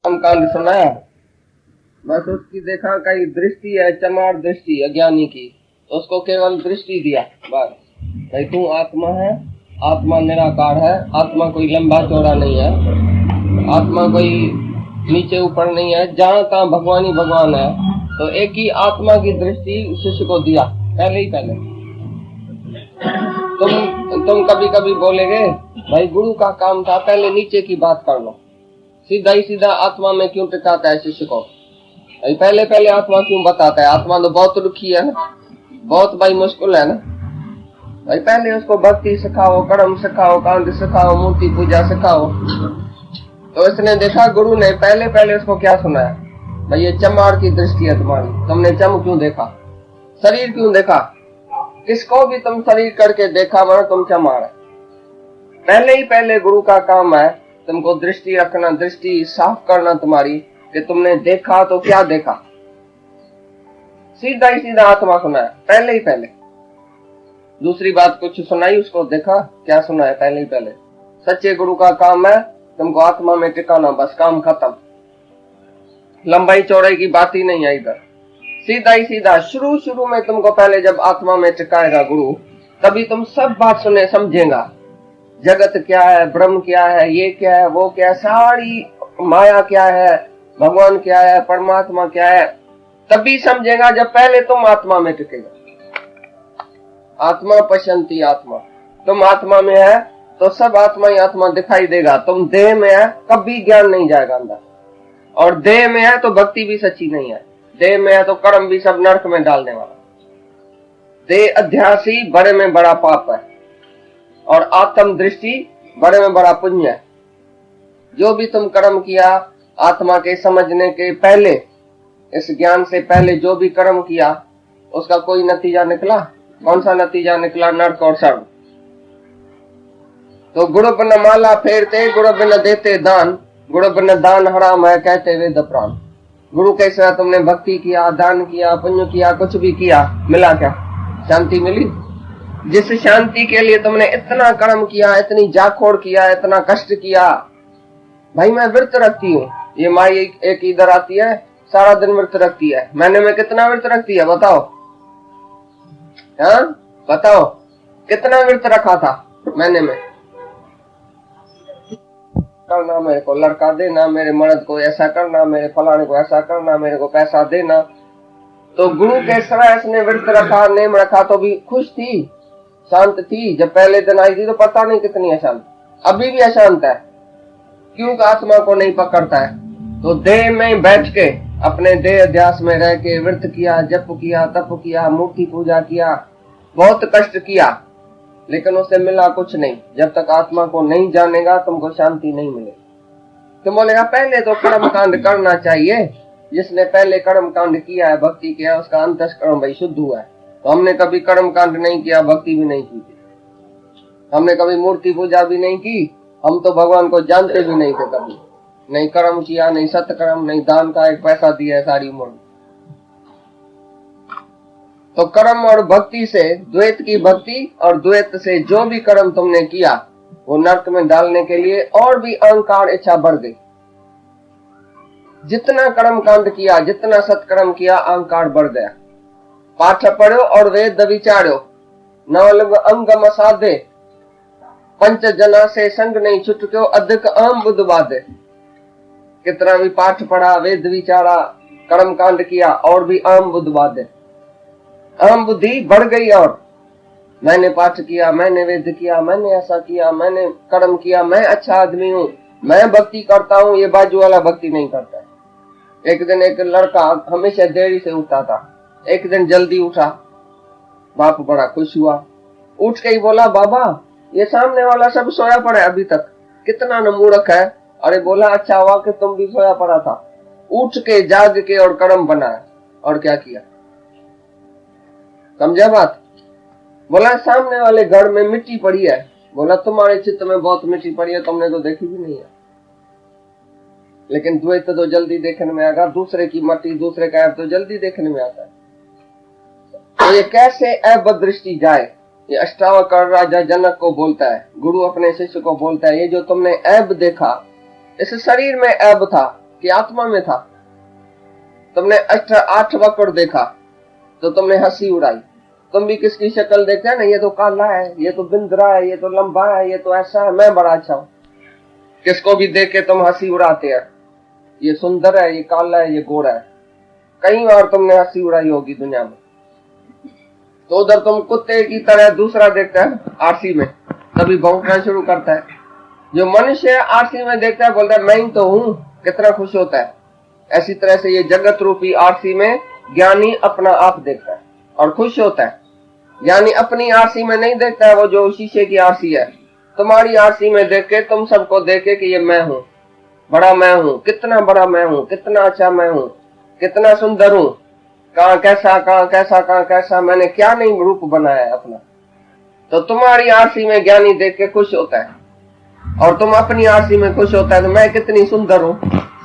कांड सुनाया, बस उसकी देखा कई दृष्टि है, चमार दृष्टि अज्ञानी की, तो उसको केवल दृष्टि दिया बस। भाई तू आत्मा है, आत्मा निराकार है, आत्मा कोई लंबा चौड़ा नहीं है, आत्मा कोई नीचे ऊपर नहीं है, जहाँ तहाँ भगवान ही भगवान है। तो एक ही आत्मा की दृष्टि शिष्य को दिया पहले ही पहले। तुम कभी कभी बोलेगे भाई गुरु का काम था पहले नीचे की बात कर लो, सीधा ही सीधा आत्मा में क्यों टिकाता है शिष्य को? पहले पहले आत्मा क्यों बताता है? आत्मा तो बहुत रुखी है ना, बहुत भाई मुश्किल है ना। भाई पहले उसको भक्ति सिखाओ, कर्म सिखाओ, कांड सिखाओ, मूर्ति पूजा सिखाओ। तो इसने देखा गुरु ने पहले पहले उसको क्या सुनाया, भाई ये चमार की दृष्टि है तुम्हारी, तुमने चम क्यों देखा, शरीर क्यों देखा, किसको भी तुम शरीर करके देखा वरना तुम चमार है। पहले ही पहले गुरु का काम है तुमको दृष्टि रखना, दृष्टि साफ करना तुम्हारी, कि तुमने देखा तो क्या देखा। सीधा ही सीधा आत्मा सुनाया पहले ही पहले, दूसरी बात कुछ सुनाई उसको, देखा क्या सुनाया पहले ही पहले। सच्चे गुरु का काम है तुमको आत्मा में टिकाना, बस काम खत्म, लंबाई चौड़ाई की बात ही नहीं है इधर। सीधा ही सीधा शुरू में तुमको पहले जब आत्मा में टिकाएगा गुरु, तभी तुम सब बात सुने समझेगा, जगत क्या है, ब्रह्म क्या है, ये क्या है, वो क्या है, सारी माया क्या है, भगवान क्या है, परमात्मा क्या है, तभी समझेगा जब पहले तुम आत्मा में टिकेगा। आत्मा पश्यंती आत्मा, तुम आत्मा में है तो सब आत्मा ही आत्मा दिखाई देगा। तुम देह में है कभी ज्ञान नहीं जाएगा अंदर, और देह में है तो भक्ति भी सच्ची नहीं है, देह में है तो कर्म भी सब नरक में डालने वाला। देह अध्यास ही बड़े में बड़ा पाप है, और आत्म दृष्टि बड़े में बड़ा पुण्य है। जो भी तुम कर्म किया आत्मा के समझने के पहले, इस ज्ञान से पहले जो भी कर्म किया उसका कोई नतीजा निकला? कौन सा नतीजा निकला? नरक और सर्व। तो गुरु बिन माला फेरते, गुरु बिन देते दान, गुरु बिन दान हराम है कहते वेद प्राण। गुरु के सिवा तुमने भक्ति किया, दान किया, पुण्य किया, कुछ भी किया, मिला क्या? शांति मिली? जिस शांति के लिए तुमने इतना कर्म किया, इतनी जाखोड़ किया, इतना कष्ट किया। भाई मैं व्रत रखती हूँ, ये माँ एक इधर आती है सारा दिन व्रत रखती है, महीने में कितना व्रत रखती है बताओ? हाँ बताओ कितना व्रत रखा था महीने में? करना, मेरे को लड़का देना, मेरे मर्द को ऐसा करना, मेरे फलाने को ऐसा करना, मेरे को पैसा देना। तो गुरु के सिवा इसने व्रत रखा, नेम रखा तो भी खुश थी, शांत थी। जब पहले दिन आई थी तो पता नहीं कितनी अशांत, अभी भी अशांत है। क्यों? आत्मा को नहीं पकड़ता है। तो देह में बैठ के अपने देह अध्यास में रह के व्रत किया, जप किया, तप किया, मूर्ति पूजा किया, बहुत कष्ट किया, लेकिन उसे मिला कुछ नहीं। जब तक आत्मा को नहीं जानेगा तुमको शांति नहीं मिलेगी। तुम बोलेगा पहले तो कर्म कांड करना चाहिए, जिसने पहले कर्म कांड किया है, भक्ति किया, उसका अंतस्करण भाई शुद्ध हुआ है। तो हमने कभी कर्म कांड नहीं किया, भक्ति भी नहीं की थी, हमने कभी मूर्ति पूजा भी नहीं की, हम तो भगवान को जानते भी नहीं थे कभी, नहीं कर्म किया, नहीं सत्कर्म, नहीं दान का एक पैसा दिया है सारी उम्र। तो कर्म और भक्ति से, द्वैत की भक्ति और द्वैत से जो भी कर्म तुमने किया वो नरक में डालने के लिए और भी अहंकार इच्छा बढ़ गई। जितना कर्म कांड किया, जितना सत्कर्म किया, अहंकार बढ़ गया। पाठ पढ़ो और वेद विचारो, नवलग अंग मसाधे, पंच जना से संग नहीं छुटक्यो, अधिक अहम बुद्ध बाधे। कितना भी पाठ पढ़ा, वेद विचारा, कर्म कांड किया, और भी अहम बुद्ध बाधे, अहम बुद्धि बढ़ गई। और मैंने पाठ किया, मैंने वेद किया, मैंने ऐसा किया, मैंने कर्म किया, मैं अच्छा आदमी हूँ, मैं भक्ति करता हूँ, ये बाजू वाला भक्ति नहीं करता है। एक दिन एक लड़का हमेशा देरी से उठता था, एक दिन जल्दी उठा, बाप बड़ा खुश हुआ, उठ के ही बोला बाबा ये सामने वाला सब सोया पड़ा है अभी तक, कितना न मूर्ख है। अरे बोला अच्छा हुआ कि तुम भी सोया पड़ा था। उठ के जाग के और कर्म बनाया, और क्या किया, समझा बात? बोला सामने वाले घर में मिट्टी पड़ी है, बोला तुम्हारे चित्त में बहुत मिट्टी पड़ी है, तुमने तो देखी भी नहीं है। लेकिन द्वैत तो जल्दी देखने में आएगा, दूसरे की मट्टी, दूसरे का ऐब तो जल्दी देखने में आता है। तो ये कैसे ऐब दृष्टि जाए? ये अष्टावक्र राजा जनक को बोलता है, गुरु अपने शिष्य को बोलता है, ये जो तुमने ऐब देखा, इस शरीर में ऐब था, कि आत्मा में था। तुमने 8 वक्र देखा तो तुमने हंसी उड़ाई। तुम भी किसकी शक्ल देखते हैं ना, ये तो काला है, ये तो बिंदरा है, ये तो लंबा है, ये तो ऐसा है, मैं बड़ा अच्छा हूं। किसको भी देख के तुम हंसी उड़ाते हैं, ये सुंदर है, ये काला है, ये गोरा है। कई बार तुमने हंसी उड़ाई होगी दुनिया में। तो उधर तुम कुत्ते की तरह दूसरा देखता है आरसी में, तभी भौंकना शुरू करता है। जो मनुष्य आरसी में देखता है बोलता है मैं ही तो हूं, कितना खुश होता है। ऐसी तरह से ये जगत रूपी आरसी में ज्ञानी अपना आप देखता है और खुश होता है। ज्ञानी अपनी आरसी में नहीं देखता है, वो जो शीशे की आरसी है। तुम्हारी आरसी में देख के तुम सबको देखे कि ये मैं हूं, बड़ा मैं हूं, कितना बड़ा मैं हूं, कितना अच्छा मैं हूं, कितना सुंदर हूं, कहां कैसा, कहां कैसा, कहां कैसा, मैंने क्या नहीं रूप बनाया है अपना। तो तुम्हारी आरसी में ज्ञानी देख के खुश होता है और तुम अपनी आरसी में खुश होता है तो मैं कितनी सुंदर हूं,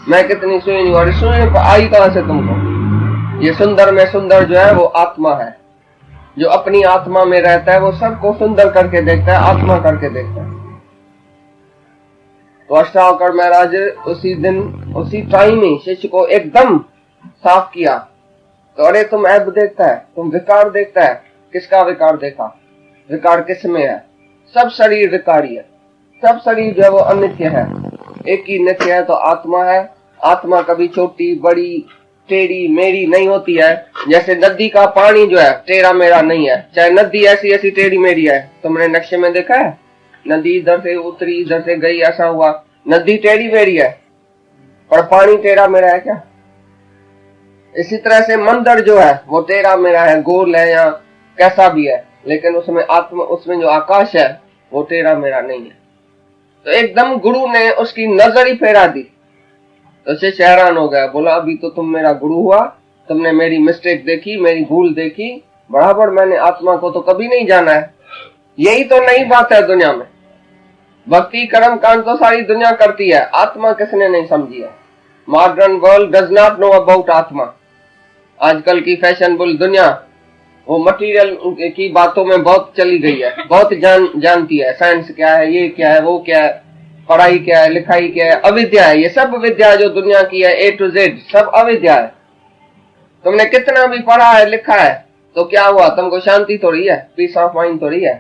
मैं कितनी सुनी। और सुनी आई कहां से तुमको? ये सुंदर में सुंदर जो है वो आत्मा है। जो अपनी आत्मा में रहता है वो सबको सुंदर करके देखता है, आत्मा करके देखता है। तो अष्टावक्र महाराज उसी दिन उसी टाइम ही शिष्य को एकदम साफ किया। तो अरे तुम ऐब देखता है, तुम विकार देखता है। किसका विकार देखा? विकार किस में है? सब शरीर विकारी है, सब शरीर जो है वो अनित्य है। एक ही नित्य है तो आत्मा है। आत्मा कभी छोटी बड़ी टेढ़ी मेरी नहीं होती है। जैसे नदी का पानी जो है टेढ़ा मेरा नहीं है, चाहे नदी ऐसी ऐसी टेढ़ी मेरी है। तुमने नक्शे में देखा है, नदी इधर से उतरी इधर से गई, ऐसा हुआ। नदी टेढ़ी मेरी है पर पानी टेढ़ा मेरा है क्या? इसी तरह से मंदिर जो है वो टेढ़ा मेरा है, गोल है या कैसा भी है, लेकिन उसमें आत्मा, उसमें जो आकाश है वो टेढ़ा मेरा नहीं है। तो एकदम गुरु ने उसकी नजर ही फेरा दी। तो शिष्य हैरान हो गया, बोला अभी तो तुम मेरा गुरु हुआ, तुमने मेरी मिस्टेक देखी, मेरी भूल देखी, बराबर मैंने आत्मा को तो कभी नहीं जाना है। यही तो नई बात है दुनिया में। भक्ति कर्म कांड तो सारी दुनिया करती है, आत्मा किसने नहीं समझी है। Modern world does not know about आत्मा। आजकल की फैशनेबल दुनिया वो मटेरियल की बातों में बहुत चली गई है, बहुत जानती है। साइंस क्या है, ये क्या है, वो क्या है, पढ़ाई क्या है, लिखाई क्या है, अविद्या है। ये सब विद्या जो दुनिया की है A to Z सब अविद्या है। तुमने कितना भी पढ़ा है लिखा है तो क्या हुआ? तुमको शांति थोड़ी है, पीस ऑफ माइंड थोड़ी है।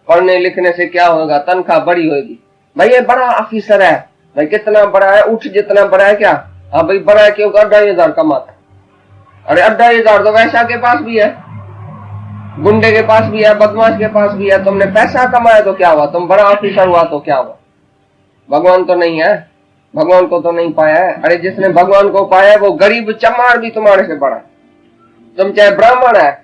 पढ़ने लिखने से क्या होगा? तनख्वाह बड़ी होगी। भाई ये बड़ा ऑफिसर है, भाई कितना बड़ा है, उठ जितना बड़ा है क्या? हाँ भाई बड़ा है क्योंकि 2,500 कमाता। अरे 2,500 तो वैसा के पास भी है, गुंडे के पास भी है, बदमाश के पास भी है। तुमने पैसा कमाया तो क्या हुआ? तुम बड़ा ऑफिसर हुआ तो क्या हुआ? भगवान तो नहीं है, भगवान को तो नहीं पाया है। अरे जिसने भगवान को पाया है वो गरीब चमार भी तुम्हारे से बड़ा है। तुम चाहे ब्राह्मण है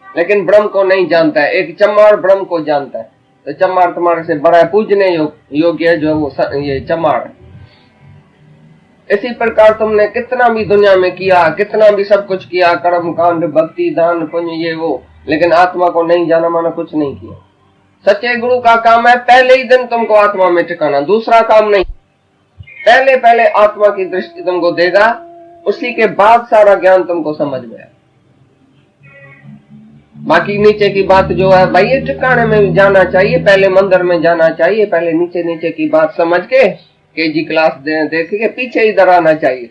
लेकिन ब्रह्म को नहीं जानता है, एक चमार ब्रह्म को जानता है। तो चमार तुम्हारे से बड़ा है, पूजने योग्य है जो वो ये चमार है। इसी प्रकार तुमने कितना भी दुनिया में किया, कितना भी सब कुछ किया, कर्म कांड भक्ति दान पुण्य ये वो, लेकिन आत्मा को नहीं जाना माना कुछ नहीं किया। सच्चे गुरु का काम है पहले ही दिन तुमको आत्मा में टिकाना, दूसरा काम नहीं। पहले पहले आत्मा की दृष्टि तुमको देगा, उसी के बाद सारा ज्ञान तुमको समझ में आएगा। बाकी नीचे की बात जो है भाई ये टिकाने में जाना चाहिए, पहले मंदिर में जाना चाहिए, पहले नीचे नीचे की बात समझ के KG क्लास देख के पीछे इधर आना चाहिए।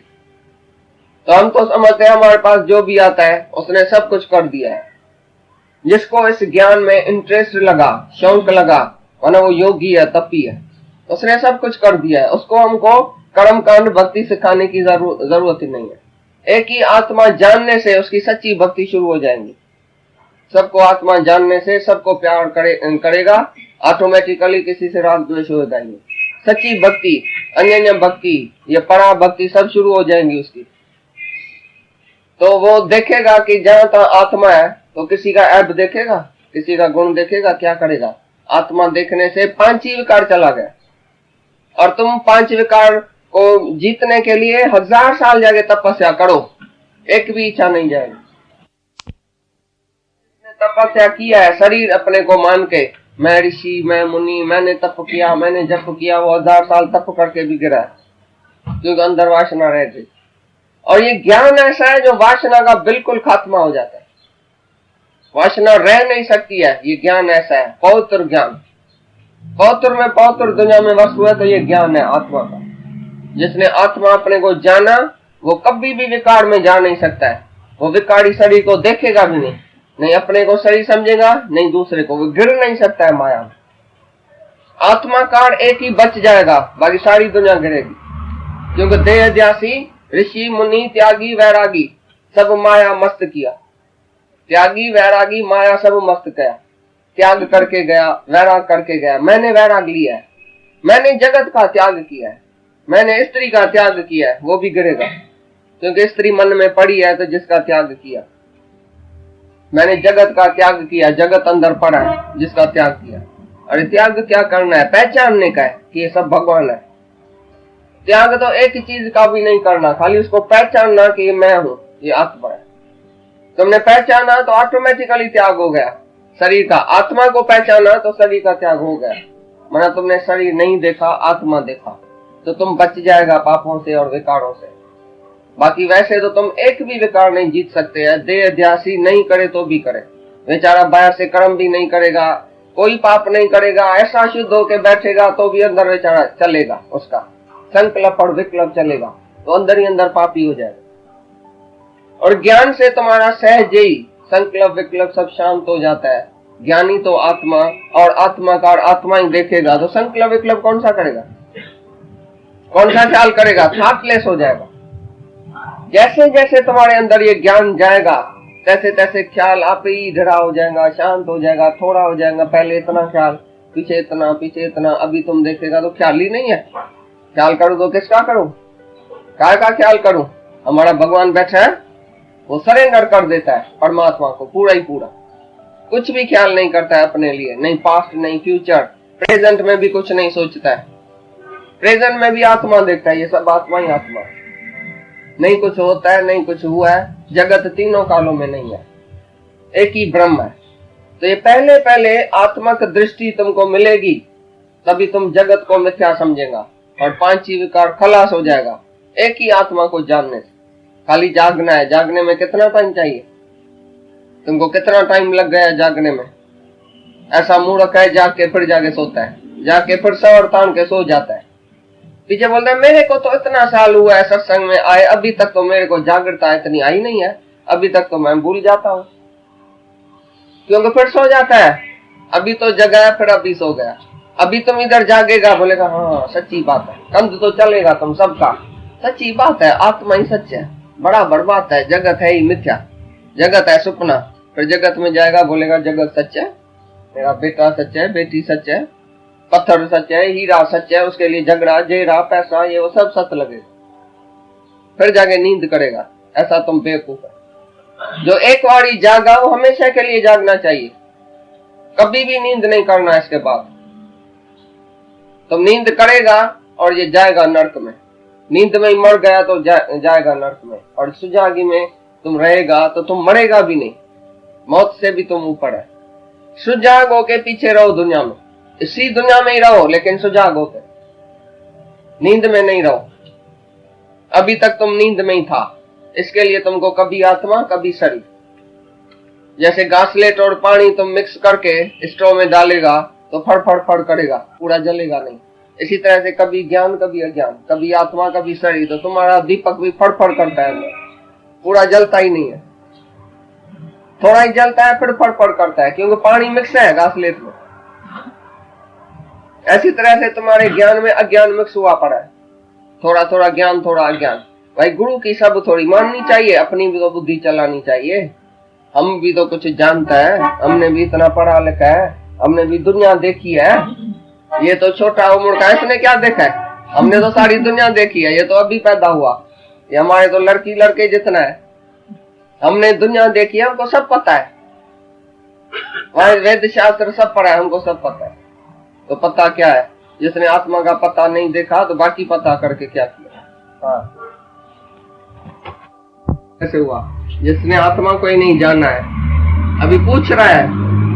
तो हम तो समझते हैं हमारे पास जो भी आता है उसने सब कुछ कर दिया है। जिसको इस ज्ञान में इंटरेस्ट लगा, शौक लगा, माना वो योगी है, तपी है, उसने सब कुछ कर दिया है। उसको हमको कर्म कांड भक्ति सिखाने की जरूरत ही नहीं है। एक ही आत्मा जानने से उसकी सच्ची भक्ति शुरू हो जाएंगी। सबको आत्मा जानने से सबको प्यार करेगा, ऑटोमेटिकली किसी से राग द्वेष हो जाएंगे। सच्ची भक्ति, अन्य भक्ति, ये परा भक्ति सब शुरू हो जाएंगी उसकी। तो वो देखेगा कि जहां तक आत्मा है तो किसी का ऐब देखेगा, किसी का गुण देखेगा, क्या करेगा? आत्मा देखने से 5 ही विकार चला गया। और तुम 5 विकार को जीतने के लिए 1000 साल जाके तपस्या करो, एक भी इच्छा नहीं जाएगी। तपस्या किया है शरीर अपने को मान के, मैं ऋषि, मैं मुनि, मैंने तप किया, मैंने जप किया, वो 1000 साल तप करके भी गिरा क्योंकि अंदर वासना रह गई। और ये ज्ञान ऐसा है जो वासना का बिल्कुल खात्मा हो जाता है, वासना रह नहीं सकती है। ये ज्ञान ऐसा है, पवित्र ज्ञान। पवित्र में पवित्र दुनिया में वस्तु है तो ये ज्ञान है आत्मा का। जिसने आत्मा अपने को जाना वो कभी भी विकार में जा नहीं सकता है। वो विकारी शरीर को देखेगा भी नहीं, नहीं अपने को शरीर समझेगा, नहीं दूसरे को, वो गिर नहीं सकता है माया में। आत्मा कार एक ही बच जाएगा, बाकी सारी दुनिया गिरेगी, क्योंकि देहध्यासी ऋषि मुनि त्यागी वैरागी सब माया मस्त किया। त्यागी वैरागी माया सब मस्त किया, त्याग करके गया, वैराग करके गया। मैंने वैराग लिया है, मैंने जगत का त्याग किया है, मैंने स्त्री का त्याग किया है, वो भी गिरेगा, क्योंकि स्त्री मन में पड़ी है। तो जिसका त्याग किया, मैंने जगत का त्याग किया, जगत अंदर पड़ा है, जिसका त्याग किया। अरे त्याग क्या करना है? पहचानने का है कि ये सब भगवान है। त्याग तो एक चीज का भी नहीं करना, खाली उसको पहचानना कि मैं हूं, ये आत्मा है। तुमने पहचाना तो ऑटोमेटिकली त्याग हो गया शरीर का। आत्मा को पहचाना तो शरीर का त्याग हो गया। मना तुमने शरीर नहीं देखा, आत्मा देखा, तो तुम बच जाएगा पापों से और विकारों से। बाकी वैसे तो तुम एक भी विकार नहीं जीत सकते हैं। देह ध्यासी नहीं करे तो भी करे, बेचारा बाहर से कर्म भी नहीं करेगा, कोई पाप नहीं करेगा, ऐसा शुद्ध होके बैठेगा तो भी अंदर बेचारा चलेगा, उसका संकल्प और विकल्प चलेगा, तो अंदर ही अंदर पापी हो जाएगा। और ज्ञान से तुम्हारा सहज ही संकल्प विकल्प सब शांत हो जाता है। ज्ञानी तो आत्मा और आत्मा का और आत्मा ही देखेगा, तो संकल्प विकल्प कौन सा करेगा, कौन सा ख्याल करेगा? थॉटलेस हो जाएगा। जैसे जैसे तुम्हारे अंदर ये ज्ञान जाएगा तैसे तैसे ख्याल आप ही ढड़ा हो जाएगा, शांत हो जाएगा, थोड़ा हो जाएगा। पहले इतना ख्याल, पीछे इतना, पीछे इतना, अभी तुम देखेगा तो ख्याल ही नहीं है। ख्याल करूं तो किसका करूं, काय का ख्याल करूं? हमारा भगवान बैठा है, वो सरेंडर कर देता है परमात्मा को पूरा ही पूरा, कुछ भी ख्याल नहीं करता है अपने लिए, नहीं पास्ट नहीं फ्यूचर, प्रेजेंट में भी कुछ नहीं सोचता है। प्रेजेंट में भी आत्मा देखता है, ये सब आत्मा ही आत्मा, नहीं कुछ होता है, नहीं कुछ हुआ है। जगत तीनों कालों में नहीं है, एक ही ब्रह्म है। तो ये पहले पहले आत्मक दृष्टि तुमको मिलेगी, तभी तुम जगत को मिथ्या समझेगा और पांची विकार खलास हो जाएगा एक ही आत्मा को जानने से। खाली जागना है। जागने में कितना टाइम चाहिए तुमको? कितना टाइम लग गया जागने में? ऐसा मूर्ख है जाग के फिर जाके सोता है, जाके फिर सवर तान के सो जाता है। पीछे बोलता है मेरे को तो इतना साल हुआ है सत्संग में आए, अभी तक तो मेरे को जागृता इतनी आई नहीं है, अभी तक तो मैं भूल जाता हूँ, क्योंकि फिर सो जाता है। अभी तो जगा फिर अभी सो गया। अभी तुम इधर जागेगा, बोलेगा हाँ सच्ची बात है, कंध तो चलेगा तुम सबका, सच्ची बात है, आत्मा ही सच है, बराबर बात है, जगत है ही मिथ्या, जगत है सुपना। फिर जगत में जाएगा, बोलेगा जगत सच है, मेरा बेटा सच है, बेटी सच है, पत्थर सच है, हीरा सच है, उसके लिए झगड़ा जेरा पैसा ये वो सब सच लगेगा। फिर जाके नींद करेगा। ऐसा तुम बेवकूफ है। जो एक बारी जागा वो हमेशा के लिए जागना चाहिए, कभी भी नींद नहीं करना। इसके बाद तुम नींद करेगा और ये जाएगा नर्क में। नींद में ही मर गया तो जाएगा नर्क में, और सुजागी में तुम रहेगा तो तुम मरेगा भी नहीं, मौत से भी तुम ऊपर है। सुजाग होके पीछे रहो दुनिया में, इसी दुनिया में ही रहो, लेकिन सुजाग होके, नींद में नहीं रहो। अभी तक तुम नींद में ही था, इसके लिए तुमको कभी आत्मा कभी शरीर। जैसे घासलेट और पानी तुम मिक्स करके स्टोव में डालेगा तो फड़ फड़ फड़ करेगा, पूरा जलेगा नहीं। इसी तरह से कभी ज्ञान कभी अज्ञान, कभी आत्मा कभी शरीर, तो तुम्हारा दीपक भी फड़ फड़ करता है, पूरा जलता ही नहीं है, थोड़ा ही जलता है फिर फड़ फड़ करता है, क्योंकि पानी मिक्स है घासलेट में। ऐसी तरह से तुम्हारे ज्ञान में अज्ञान मिक्स हुआ पड़ा है, थोड़ा थोड़ा ज्ञान थोड़ा अज्ञान। भाई गुरु की सब थोड़ी माननी चाहिए, अपनी भी तो बुद्धि चलानी चाहिए। हम भी तो कुछ जानता है, हमने भी इतना पढ़ा लिखा है, हमने भी दुनिया देखी है। ये तो छोटा उम्र का, इसने क्या देखा है? हमने तो सारी दुनिया देखी है, ये तो अभी पैदा हुआ, ये हमारे तो लड़की लड़के जितना है। हमने दुनिया देखी है, हमको सब पता है, वहां वेद शास्त्र सब पढ़ा है, हमको सब पता है। तो पता क्या है? जिसने आत्मा का पता नहीं देखा तो बाकी पता करके क्या किया? हाँ, कैसे हुआ? जिसने आत्मा को ही नहीं जाना है, अभी पूछ रहा है,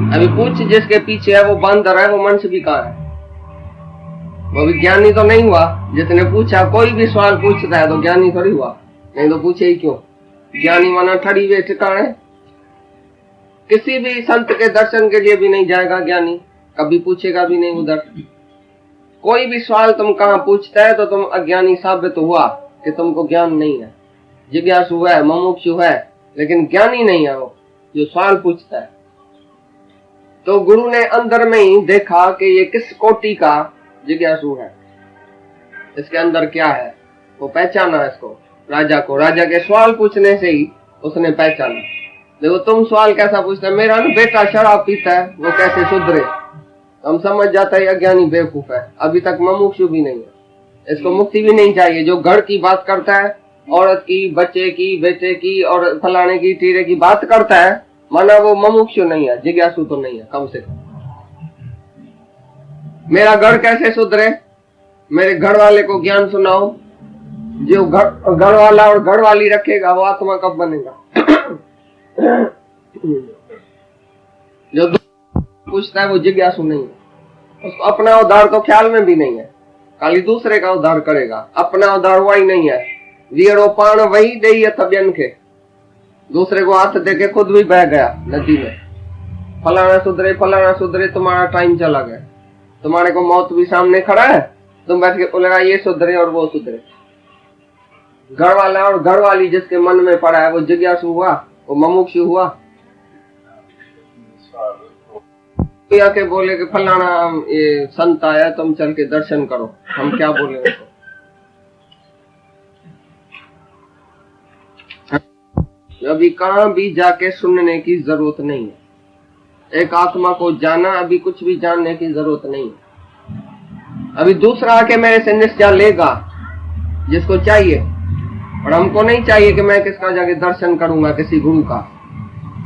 अभी पूछ जिसके पीछे है वो बंदर है, वो मनुष्य भी कहाँ है? वो भी ज्ञानी तो नहीं हुआ। जिसने पूछा, कोई भी सवाल पूछता है तो ज्ञानी थोड़ी हुआ, नहीं तो पूछे ही क्यों? ज्ञानी माना ठड़ी हुए ठिकाने। किसी भी संत के दर्शन के लिए भी नहीं जाएगा ज्ञानी, कभी पूछेगा भी नहीं उधर। कोई भी सवाल तुम कहाँ पूछता है तो तुम अज्ञानी साबित हुआ कि तुमको ज्ञान नहीं है। जिज्ञासु है, मुमुक्षु है, लेकिन ज्ञानी नहीं है वो जो सवाल पूछता है। तो गुरु ने अंदर में ही देखा कि ये किस कोटि का जिज्ञासु है, इसके अंदर क्या है, वो पहचाना इसको, राजा को। राजा के सवाल पूछने से ही उसने पहचाना। देखो तुम सवाल कैसा पूछते, मेरा ना बेटा शराब पीता है, वो कैसे सुधरे, हम समझ जाता है अज्ञानी बेवकूफ है, अभी तक मुमुक्षु भी नहीं है, इसको मुक्ति भी नहीं चाहिए। जो घर की बात करता है, औरत की, बच्चे की, बेटे की और फलाने की टीरे की बात करता है, माना वो मुमुक्षु नहीं है, जिज्ञासु तो नहीं है कम से कम। मेरा घर कैसे सुधरे, मेरे घर वाले को ज्ञान सुनाओ। जो घर वाला और घर वाली रखेगा वो आत्मा कब बनेगा? जो पूछता है वो जिज्ञासु नहीं है, उसको अपना उद्धार तो ख्याल में भी नहीं है, खाली दूसरे का उद्धार करेगा, अपना उद्धार हुआ ही नहीं है। वीरो पान वही दे तबियन के, दूसरे को हाथ दे के खुद भी बह गया नदी में। फलाना सुधरे, तुम्हारा टाइम चला गया, तुम्हारे को मौत भी सामने खड़ा है, तुम बैठ के बोलेगा ये सुधरे और वो सुधरे। घर वाला और घर वाली जिसके मन में पड़ा है वो जिज्ञासु हुआ, वो मुमुक्षु हुआ। के बोले कि फलाना ये संत आया, तुम चल के दर्शन करो, हम क्या बोले उसको? अभी कहाँ भी जाके सुनने की जरूरत नहीं है। एक आत्मा को जाना, अभी कुछ भी जानने की जरूरत नहीं है। अभी दूसरा आके मेरे से निश्चय लेगा जिसको चाहिए, और हमको नहीं चाहिए कि मैं किसका जाके दर्शन करूंगा, किसी गुरु का।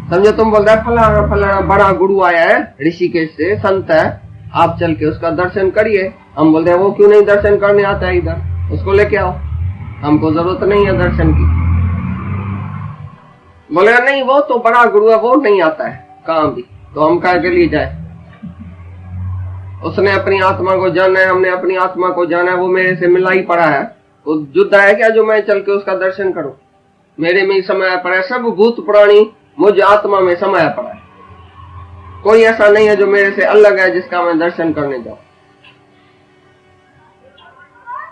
समझो तुम बोल रहे फलाना फलाना बड़ा गुरु आया है ऋषिकेश से, संत है, आप चल के उसका दर्शन करिए। हम बोलते हैं वो क्यों नहीं दर्शन करने आता है इधर, उसको लेके आओ, हमको जरूरत नहीं है दर्शन की। बोलेगा नहीं वो तो बड़ा गुरु है, वो नहीं आता है कहाँ भी, तो हम क्या के लिए जाए? उसने अपनी आत्मा को जाना है, हमने अपनी आत्मा को जाना है, वो मेरे से मिला ही पड़ा है, वो जुदा है क्या जो मैं चल के उसका दर्शन करूं? मेरे में ही समाया पड़ा है, सब भूत प्राणी मुझ आत्मा में समाया पड़ा है। कोई ऐसा नहीं है जो मेरे से अलग है जिसका मैं दर्शन करने जाऊं।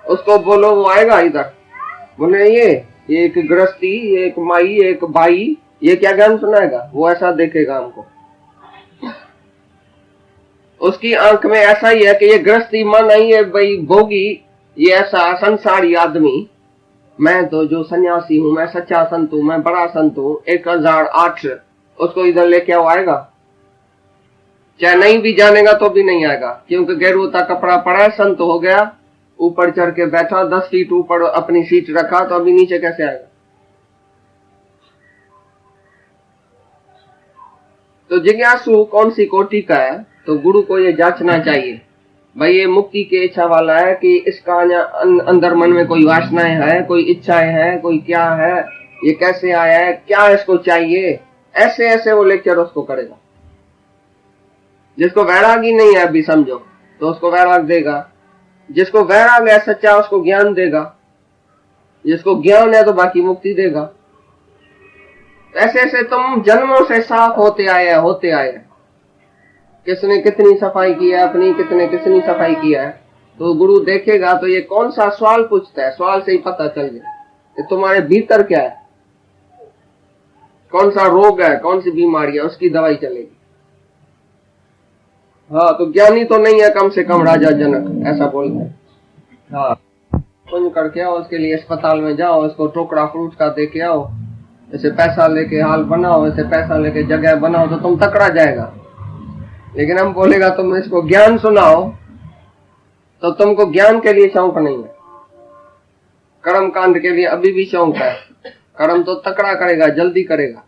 उसको बोलो वो आएगा इधर, बोले ये एक गृहस्थी, एक माई, एक भाई, ये क्या ज्ञान सुनाएगा? वो ऐसा देखेगा हमको, उसकी आंख में ऐसा ही है कि ये गृहस्थी मन ही है भाई, भोगी, ये ऐसा संसारी आदमी। मैं तो जो सन्यासी हूं, मैं सच्चा संत हूं, मैं बड़ा संत हूं, 1008, उसको इधर लेके आओ, आएगा? चाहे नहीं भी जानेगा तो भी नहीं आएगा, क्योंकि गेरुआ कपड़ा पड़ा है, संत हो गया, ऊपर चढ़ के बैठा, 10 फीट ऊपर अपनी सीट रखा, तो अभी नीचे कैसे आएगा? तो जिज्ञासु कौन सी कोटि का है? तो गुरु को ये जांचना चाहिए, भाई ये मुक्ति की इच्छा वाला है कि इसका अंदर मन में कोई वासनाएं है, कोई इच्छाएं है, कोई क्या है, ये कैसे आया है, क्या इसको चाहिए, ऐसे ऐसे वो लेक्चर उसको करेगा। जिसको वैराग ही नहीं है अभी समझो, तो उसको वैराग देगा। जिसको वैराग है सच्चा, उसको ज्ञान देगा। जिसको ज्ञान है तो बाकी मुक्ति देगा। ऐसे ऐसे तुम जन्मों से साफ होते आए। किसने कितनी सफाई की है अपनी, कितनी सफाई किया है, तो गुरु देखेगा तो ये कौन सा सवाल पूछता है, सवाल से ही पता चल जाए कि तुम्हारे भीतर क्या है, कौन सा रोग है, कौन सी बीमारी है, उसकी दवाई चलेगी। हाँ, तो ज्ञानी तो नहीं है कम से कम राजा जनक, ऐसा बोलते हैं। हाँ, पुण्य करके आओ, उसके लिए अस्पताल में जाओ, उसको टोकरा फ्रूट का दे के आओ, ऐसे पैसा लेके हाल बनाओ, ऐसे पैसा लेके जगह बनाओ, तो तुम तकड़ा जाएगा। लेकिन हम बोलेगा तुम इसको ज्ञान सुनाओ, तो तुमको ज्ञान के लिए शौक नहीं है, कर्म कांड के लिए अभी भी शौक है। कर्म तो तकड़ा करेगा, जल्दी करेगा,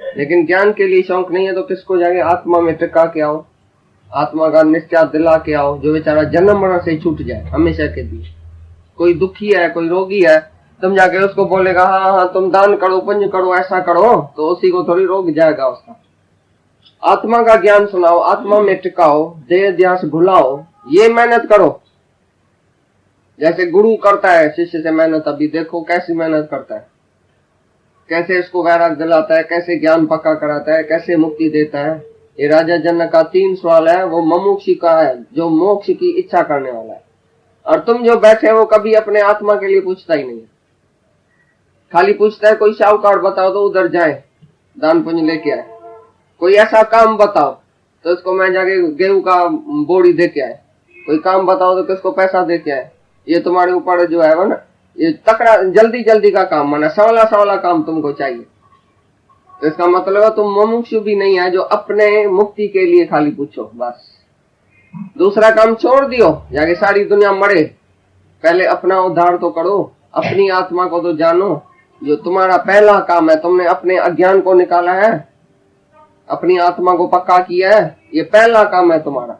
लेकिन ज्ञान के लिए शौक नहीं है। तो किसको जाके आत्मा में टिका के आओ, आत्मा का निश्चय दिला के आओ, जो बेचारा जन्म मरण से छूट जाए हमेशा के लिए। कोई दुखी है, कोई रोगी है, तुम जाके उसको बोलेगा हाँ हाँ तुम दान करो, पुण्य करो, ऐसा करो, तो उसी को थोड़ी रोक जाएगा उसका। आत्मा का ज्ञान सुनाओ, आत्मा में टिकाओ, देह ध्यास भुलाओ, ये मेहनत करो। जैसे गुरु करता है शिष्य से मेहनत, अभी देखो कैसी मेहनत करता है, कैसे इसको वैराग दिलाता है, कैसे ज्ञान पक्का कराता है, कैसे मुक्ति देता है। ये राजा जनक का 3 सवाल है, वो मुमुक्षु का है, जो मोक्ष की इच्छा करने वाला है। और तुम जो बैठे वो कभी अपने आत्मा के लिए पूछता ही नहीं है, खाली पूछता है कोई साहूकार बताओ तो उधर जाए दान पुण्य लेके आए, कोई ऐसा काम बताओ तो इसको मैं जाके गेहूं का बोरी दे के आए, कोई काम बताओ तो किसको पैसा दे के आए। ये तुम्हारे ऊपर जो है वो ना, ये तकड़ा जल्दी जल्दी का काम, माना सवाला सवाला काम तुमको चाहिए। तो इसका मतलब है तुम मुमुक्षु भी नहीं है जो अपने मुक्ति के लिए खाली पूछो बस। दूसरा काम छोड़ दियो, जाके सारी दुनिया मरे, पहले अपना उद्धार तो करो, अपनी आत्मा को तो जानो। जो तुम्हारा पहला काम है, तुमने अपने अज्ञान को निकाला है, अपनी आत्मा को पक्का किया है, ये पहला काम है तुम्हारा।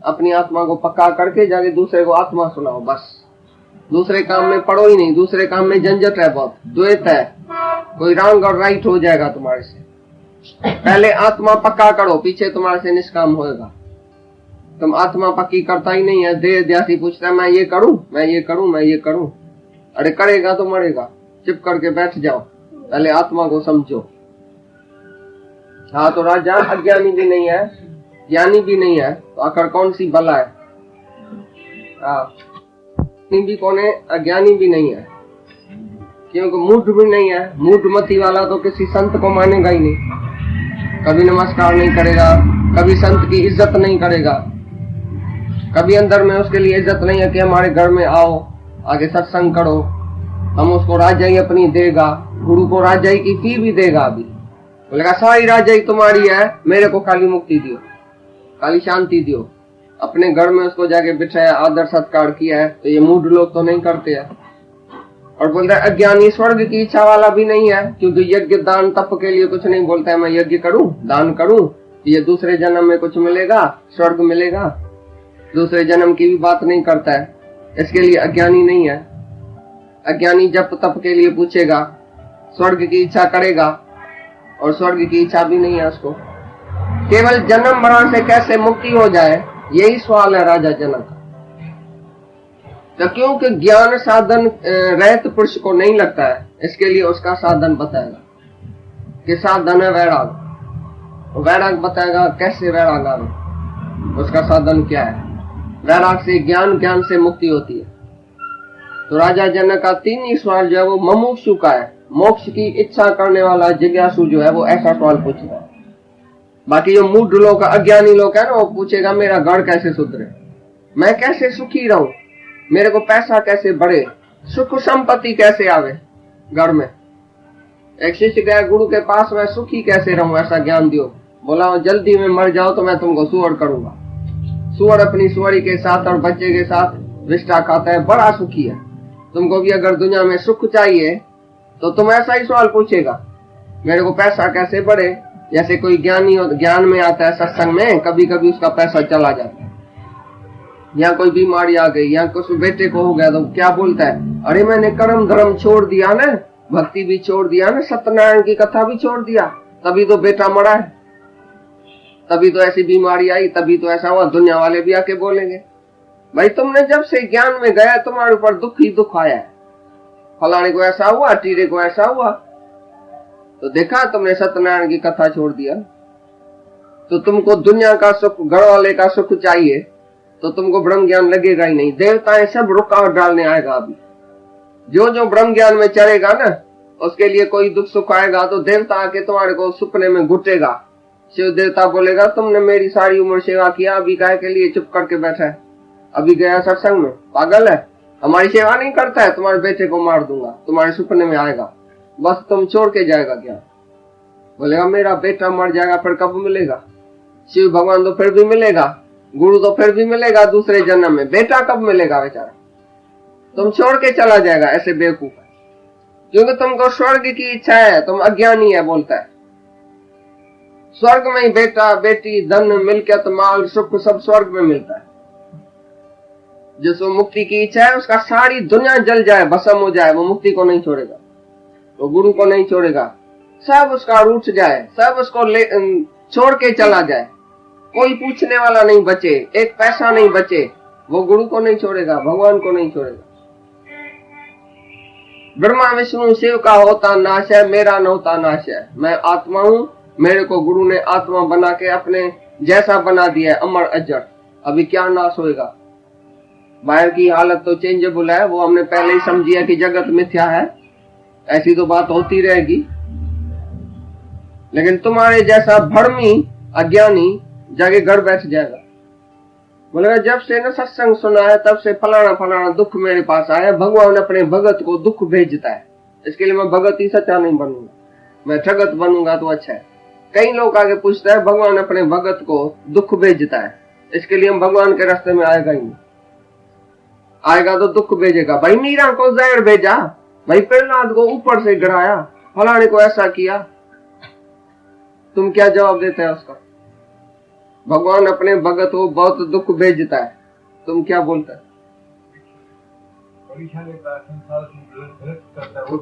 अपनी आत्मा को पक्का करके जाके दूसरे को आत्मा सुनाओ बस। दूसरे काम में पड़ो ही नहीं, दूसरे काम में झंझट है, बहुत द्वैत है, कोई रॉन्ग और राइट हो जाएगा तुम्हारे से। पहले आत्मा पक्का करो, पीछे तुम्हारे से निष्काम होएगा। तुम आत्मा पक्की करता ही नहीं है, देह ध्यासी पूछता है मैं ये करूं, मैं ये करूं, मैं ये करूं। अरे करेगा तो मरेगा, चुप करके बैठ जाओ, पहले आत्मा को समझो। हाँ, तो राजा अज्ञानी भी नहीं है, ज्ञानी भी नहीं है, तो आखिर कौन सी बला है? भी कौन है? अज्ञानी भी नहीं है, क्योंकि मूढ़ भी नहीं है। मूढ़मती वाला तो किसी संत को मानेगा ही नहीं, कभी नमस्कार नहीं करेगा, कभी संत की इज्जत नहीं करेगा, कभी अंदर में उसके लिए इज्जत नहीं है कि हमारे घर में आओ, आगे सत्संग करो, हम उसको राजाई अपनी देगा, गुरु को राजाई की फी भी देगा। अभी बोलेगा सारी राजाई तुम्हारी है, मेरे को खाली मुक्ति दियो, खाली शांति दियो। अपने घर में उसको जाके बिठाया, आदर सत्कार किया है, तो ये मूढ़ लोग तो नहीं करते हैं। और बोलता है अज्ञानी स्वर्ग की इच्छा वाला भी नहीं है, क्योंकि यज्ञ दान तप के लिए कुछ नहीं बोलता है मैं यज्ञ करूं, दान करूं, ये दूसरे जन्म में कुछ मिलेगा, स्वर्ग मिलेगा, दूसरे जन्म की भी बात नहीं करता है, इसके लिए अज्ञानी नहीं है। अज्ञानी जप तप के लिए पूछेगा, स्वर्ग की इच्छा करेगा, और स्वर्ग की इच्छा भी नहीं है उसको। केवल जन्म मरण से कैसे मुक्ति हो जाए, यही सवाल है राजा जनक। तो क्योंकि ज्ञान साधन रहित पुरुष को नहीं लगता है, इसके लिए उसका साधन बताएगा कि साधन है वैराग। वैराग बताएगा कैसे वैराग आवे, उसका साधन क्या है। वैराग से ज्ञान, ज्ञान से मुक्ति होती है। तो राजा जनक का 3 ही सवाल जो है वो मुमुक्षु का है, मोक्ष की इच्छा करने वाला जिज्ञासु जो है वो ऐसा सवाल पूछ रहा है। बाकी जो मूढ़ लोग, अज्ञानी लोग है ना, वो पूछेगा मेरा घर कैसे सुधरे, मैं कैसे सुखी रहूं, मेरे को पैसा कैसे बढ़े, सुख संपत्ति कैसे आवे घर में। एक शिष्य गया गुरु के पास, मैं सुखी कैसे रहूं, ऐसा ज्ञान दियो। बोला जल्दी में मर जाओ तो मैं तुमको सुअर करूंगा। सुअर अपनी सुअरी के साथ और बच्चे के साथ विष्ठा खाता है, बड़ा सुखी है। तुमको भी अगर दुनिया में सुख चाहिए तो तुम ऐसा ही सवाल पूछेगा, मेरे को पैसा कैसे बढ़े। जैसे कोई ज्ञानी ज्ञान में आता है सत्संग में, कभी कभी उसका पैसा चला जाता है, या कोई बीमारी आ गई, या कुछ बेटे को हो गया, तो क्या बोलता है, अरे मैंने कर्म धर्म छोड़ दिया ना, भक्ति भी छोड़ दिया ना, सत्यनारायण की कथा भी छोड़ दिया, तभी तो बेटा मरा है, तभी तो ऐसी बीमारी आई, तभी तो ऐसा हुआ। दुनिया वाले भी आके बोलेंगे भाई तुमने जब से ज्ञान में गया तुम्हारे ऊपर दुख ही दुख आया है, फलाने को ऐसा हुआ, टीरे को ऐसा हुआ, तो देखा तुमने सत्यनारायण की कथा छोड़ दिया। तो तुमको दुनिया का सुख, घर वाले का सुख चाहिए, तो तुमको ब्रह्म ज्ञान लगेगा ही नहीं। देवताएं सब रुकावट डालने आएगा। अभी जो ब्रह्म ज्ञान में चलेगा ना, उसके लिए कोई दुख सुख आएगा तो देवता आके तुम्हारे को सुपने में घुटेगा। शिव देवता बोलेगा तुमने मेरी सारी उम्र सेवा किया, अभी काय के लिए चुप करके बैठा है, अभी गया सत्संग में, पागल है, हमारी सेवा नहीं करता है, तुम्हारे बेटे को मार दूंगा। तुम्हारे सुपने में आएगा, बस तुम छोड़ के जाएगा ज्ञान। बोलेगा मेरा बेटा मर जाएगा, फिर कब मिलेगा? शिव भगवान तो फिर भी मिलेगा, गुरु तो फिर भी मिलेगा दूसरे जन्म में, बेटा कब मिलेगा बेचारा? तुम छोड़ के चला जाएगा। ऐसे बेवकूफ है, क्योंकि तुमको स्वर्ग की इच्छा है, तुम अज्ञानी है। बोलता है स्वर्ग में ही बेटा बेटी धन मिलकियत माल सुख सब स्वर्ग में मिलता है। जिसको मुक्ति की इच्छा है उसका सारी दुनिया जल जाए, भस्म हो जाए, वो मुक्ति को नहीं छोड़ेगा, वो गुरु को नहीं छोड़ेगा, सब उसका रूठ जाए, सब उसको छोड़ के चला जाए, कोई पूछने वाला नहीं बचे, एक पैसा नहीं बचे, वो गुरु को नहीं छोड़ेगा, भगवान को नहीं छोड़ेगा। ब्रह्मा विष्णु शिव का होता नाश है, मेरा न होता नाश है। मैं आत्मा हूँ, मेरे को गुरु ने आत्मा बना के अपने जैसा बना दिया है, अमर अजर। अभी क्या नाश होएगा? बाहर की हालत तो चेंजेबल है, वो हमने पहले ही समझिया कि जगत मिथ्या है, ऐसी तो बात होती रहेगी। लेकिन तुम्हारे जैसा भ्रमी अज्ञानी जाके घर बैठ जाएगा, बोलेगा जब से न सत्संग सुना है तब से फलाना फलाना दुख मेरे पास आया। भगवान अपने भगत को दुख भेजता है, इसके लिए मैं भगत ही सच्चा नहीं बनूंगा, मैं ठगत बनूंगा तो अच्छा है। कई लोग आगे पूछता है भगवान अपने भगत को दुख भेजता है, इसके लिए हम भगवान के रास्ते में आएगा ही नहीं। आएगा तो दुख भेजेगा। भाई मीरा को जहर भेजा, भाई प्रहलाद को ऊपर से गिराया, फलाने को ऐसा किया, तुम क्या जवाब देते हैं उसका? भगवान अपने भगत को बहुत दुख भेजता है, तुम क्या बोलते हैं?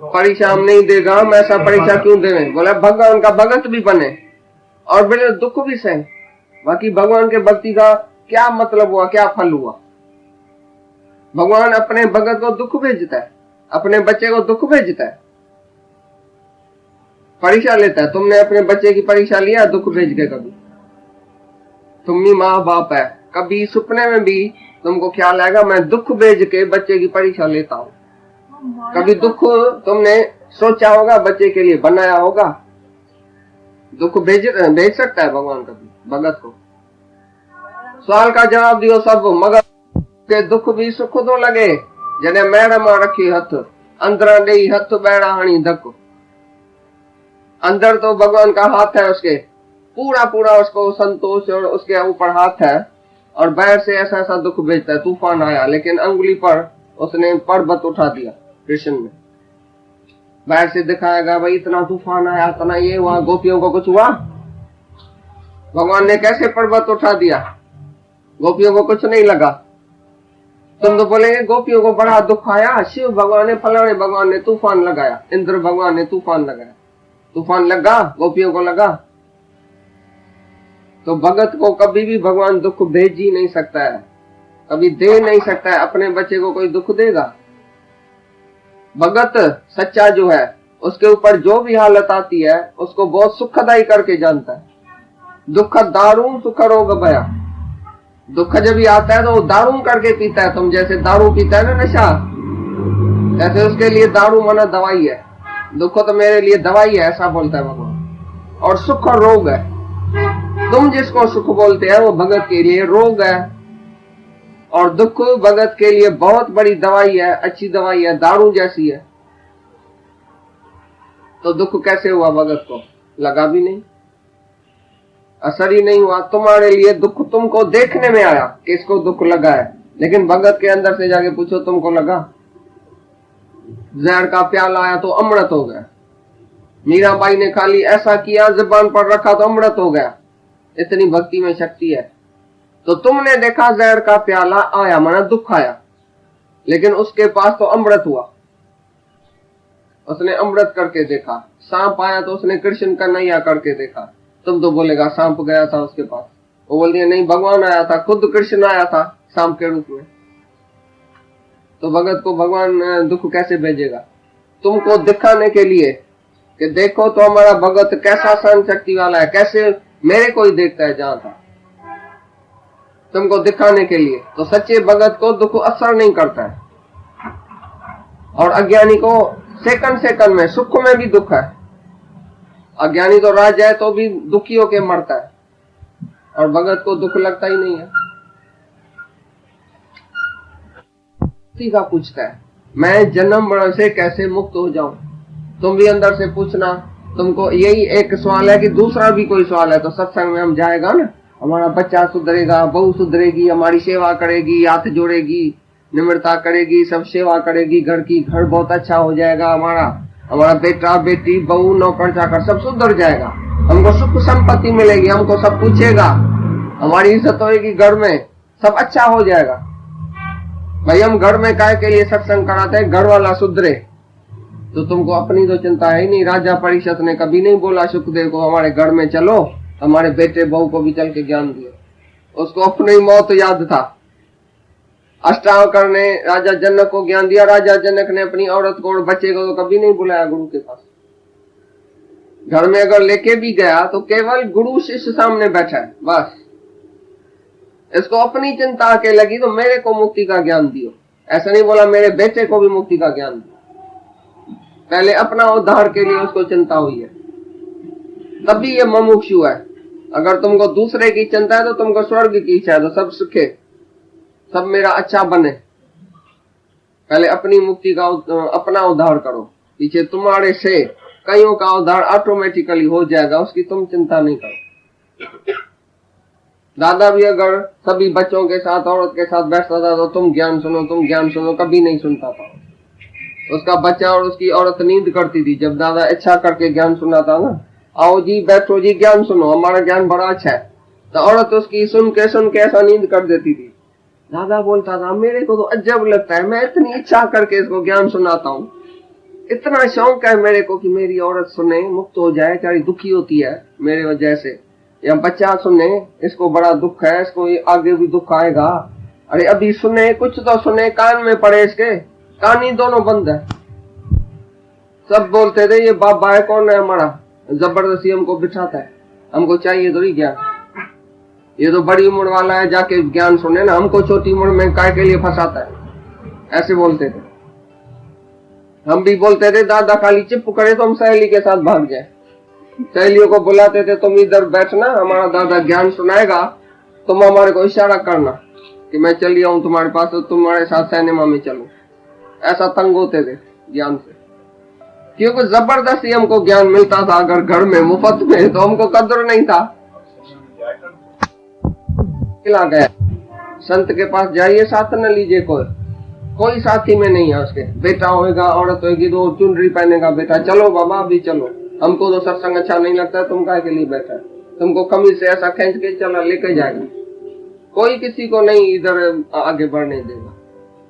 परीक्षा हम नहीं देगा, हम ऐसा परीक्षा क्यों देवे? बोला भगवान का भगत भी बने और बिना दुख भी सहे, बाकी भगवान के भक्ति का क्या मतलब हुआ, क्या फल हुआ? भगवान अपने भगत को दुख भेजता है, अपने बच्चे को दुख भेजता है, परीक्षा लेता है। तुमने अपने बच्चे की परीक्षा लिया दुख भेज के? कभी तुम ही माँ बाप है, कभी सपने में भी तुमको ख्याल आएगा मैं दुख भेज के बच्चे की परीक्षा लेता हूँ? कभी दुख तुमने सोचा होगा, बच्चे के लिए बनाया होगा? दुख भेज सकता है भगवान कभी भगत को? सवाल का जवाब दियो सब, मगर के दुख भी सुख तो लगे। जने मैडम रखी हथ अंदर नहीं हथ बैड़ा हणी धक, अंदर तो भगवान का हाथ है, उसके पूरा पूरा उसको संतोष और उसके ऊपर हाथ है, और बाहर से ऐसा ऐसा दुख भेजता है। तूफान आया लेकिन अंगुली पर उसने पर्वत उठा दिया। कृष्ण ने बाहर से दिखाएगा भाई इतना तूफान आया, इतना ये हुआ, गोपियों को कुछ हुआ? भगवान ने कैसे पर्वत उठा दिया? गोपियों को कुछ नहीं लगा। तुम तो बोलेंगे गोपियों को बड़ा दुख आया, शिव भगवान ने फलाने भगवान ने तूफान लगाया, इंद्र भगवान ने तूफान लगाया। तूफान लगा, गोपियों को लगा? तो भगत को कभी भी भगवान दुख भेज ही नहीं सकता है, कभी दे नहीं सकता है। अपने बच्चे को कोई दुख देगा? भगत सच्चा जो है उसके ऊपर जो भी हालत आती है उसको बहुत सुखदायी करके जानता है। दुख दारू सुख रोग भया, दुख जब भी आता है तो वो दारू करके पीता है। तुम जैसे दारू पीता है ना नशा, जैसे उसके लिए दारू माना दवाई है, दुख तो मेरे लिए दवाई है, ऐसा बोलता है भगवान। और सुख रोग है, तुम जिसको सुख बोलते हैं वो भगत के लिए रोग है, और दुख भगत के लिए बहुत बड़ी दवाई है, अच्छी दवाई है, दारू जैसी है। तो दुख कैसे हुआ भगत को? लगा भी नहीं, असर ही नहीं हुआ। तुम्हारे लिए दुख तुमको देखने में आया कि इसको दुख लगा है, लेकिन भगत के अंदर से जाके पूछो तुमको लगा? जहर का प्याला आया तो अमृत हो गया। मीराबाई ने खाली ऐसा किया, जुबान पर रखा तो अमृत हो गया। इतनी भक्ति में शक्ति है। तो तुमने देखा जहर का प्याला आया माना दुख आया, लेकिन उसके पास तो अमृत हुआ, उसने अमृत करके देखा। सांप आया तो उसने कृष्ण का नैया करके देखा। तुम तो बोलेगा सांप गया था उसके पास, वो बोल दिया नहीं भगवान आया था, खुद कृष्ण आया था सांप के रूप में। तो भगत को भगवान दुख कैसे भेजेगा? तुमको दिखाने के लिए कि देखो तो हमारा भगत कैसा सहन शक्ति वाला है, कैसे मेरे को ही देखता है जहां था। तुमको दिखाने के लिए। तो सच्चे भगत को दुख असर नहीं करता है, और अज्ञानी को सेकंड सेकंड में सुख में भी दुख है। अज्ञानी तो राज है तो भी दुखी होके मरता है, और भगत को दुख लगता ही नहीं है। का पूछता है मैं जन्म मरण से कैसे मुक्त हो जाऊं? तुम भी अंदर से पूछना। तुमको यही एक सवाल है कि दूसरा भी कोई सवाल है तो सत्संग में हम जाएगा ना, हमारा बच्चा सुधरेगा, बहू सुधरेगी, हमारी सेवा करेगी, हाथ जोड़ेगी, निम्रता करेगी, सब सेवा करेगी, घर बहुत अच्छा हो जाएगा, हमारा बेटा बेटी बहू नौकर चाकर सब सुधर जाएगा, हमको सुख संपत्ति मिलेगी, हमको सब पूछेगा, हमारी इज्जत होगी, घर में सब अच्छा हो जाएगा। भाई हम घर में काय के लिए सत्संग कराते हैं? घर वाला सुधरे। तो तुमको अपनी तो चिंता है ही नहीं। राजा परीक्षित ने कभी नहीं बोला सुखदेव को हमारे घर में चलो, हमारे बेटे बहू को भी चल के ज्ञान दिए। उसको अपनी मौत याद था। अष्टावकर ने राजा जनक को ज्ञान दिया, राजा जनक ने अपनी औरत को और बच्चे को तो कभी नहीं बुलाया गुरु के पास। घर में अगर लेके भी गया तो केवल गुरु शिष्य सामने बैठा है बस। इसको अपनी चिंता आके लगी तो मेरे को मुक्ति का ज्ञान दियो। ऐसा नहीं बोला मेरे बेटे को भी मुक्ति का ज्ञान दियो। पहले अपना उद्धार के लिए उसको चिंता हुई है, तभी ये मुमुक्षु है। अगर तुमको दूसरे की चिंता है तो तुमको स्वर्ग की इच्छा है तो सब सुखे, सब मेरा अच्छा बने। पहले अपनी मुक्ति का अपना उद्धार करो, पीछे तुम्हारे से कईयों का उद्धार ऑटोमेटिकली हो जाएगा, उसकी तुम चिंता नहीं करो। दादा भी अगर सभी बच्चों के साथ औरत के साथ बैठता था तो तुम ज्ञान सुनो तुम ज्ञान सुनो, कभी नहीं सुनता था। उसका बच्चा और उसकी औरत नींद करती थी जब दादा इच्छा करके ज्ञान सुनाता ना, आओ जी बैठो जी ज्ञान सुनो, हमारा ज्ञान बड़ा अच्छा है, तो औरत उसकी सुन के ऐसा नींद कर देती थी। दादा बोलता था मेरे को तो अजब लगता है, मैं इतनी इच्छा करके इसको ज्ञान सुनाता हूँ, इतना शौक है मेरे को कि मेरी औरत सुने मुक्त हो जाए, चाहे दुखी होती है मेरे वजह से, या बच्चा सुने इसको बड़ा दुख है, इसको आगे भी दुख आएगा, अरे अभी सुने कुछ तो सुने, कान में पड़े इसके, कान ही दोनों बंद है। सब बोलते थे ये बाबा है कौन है हमारा, जबरदस्ती हमको बिठाता है, हमको चाहिए थोड़ी ज्ञान, ये तो बड़ी उम्र वाला है जाके ज्ञान सुने ना, हमको छोटी उम्र में काय के लिए फंसाता है, ऐसे बोलते थे। हम भी बोलते थे दादा खाली चिप करे तो हम सहेली के साथ भाग जाए, सहेलियों को बुलाते थे तुम इधर बैठना हमारा दादा ज्ञान सुनाएगा, तुम हमारे को इशारा करना कि मैं चली आऊं तुम्हारे पास तो तुम्हारे साथ सिनेमा में चलूं। ऐसा तंग होते थे ज्ञान से, क्योंकि जबरदस्ती हमको ज्ञान मिलता था, अगर घर में मुफ्त में तो हमको कदर नहीं था। खिला गया संत के पास जाइए साथ न लीजिए, कोई साथी में नहीं है उसके, बेटा होएगा औरत होएगी तो चुनरी पहनेगा बेटा, चलो बाबा अभी चलो, हमको तो सत्संग अच्छा नहीं लगता, तुम काय के लिए बैठा है, तुमको कमीज से ऐसा खींच के चला लेके जाएगा, कोई किसी को नहीं इधर आगे बढ़ने देगा।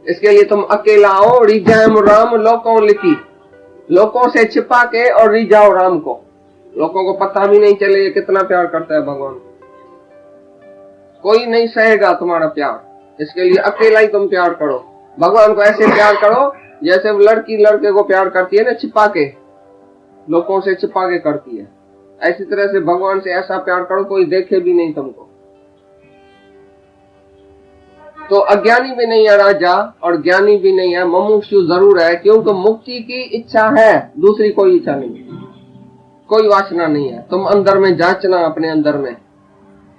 इसके लिए तुम अकेला आओ, रिझाम राम लोकों लिखी, लोगों से छिपा के और रिझाओ राम को, लोगों को पता भी नहीं चले ये कितना प्यार करता है भगवान, कोई नहीं सहेगा तुम्हारा प्यार, इसके लिए अकेला ही तुम प्यार करो। भगवान को ऐसे प्यार करो जैसे लड़की लड़के को प्यार करती है ना, छिपा के, लोगों से छिपा के करती है, ऐसी तरह से भगवान से ऐसा प्यार करो कोई देखे भी नहीं तुमको। तो अज्ञानी भी नहीं है राजा और ज्ञानी भी नहीं है, मुमुक्षु जरूर है, क्योंकि मुक्ति की इच्छा है, दूसरी कोई इच्छा नहीं, कोई वासना नहीं है। तुम अंदर में जांचना अपने अंदर में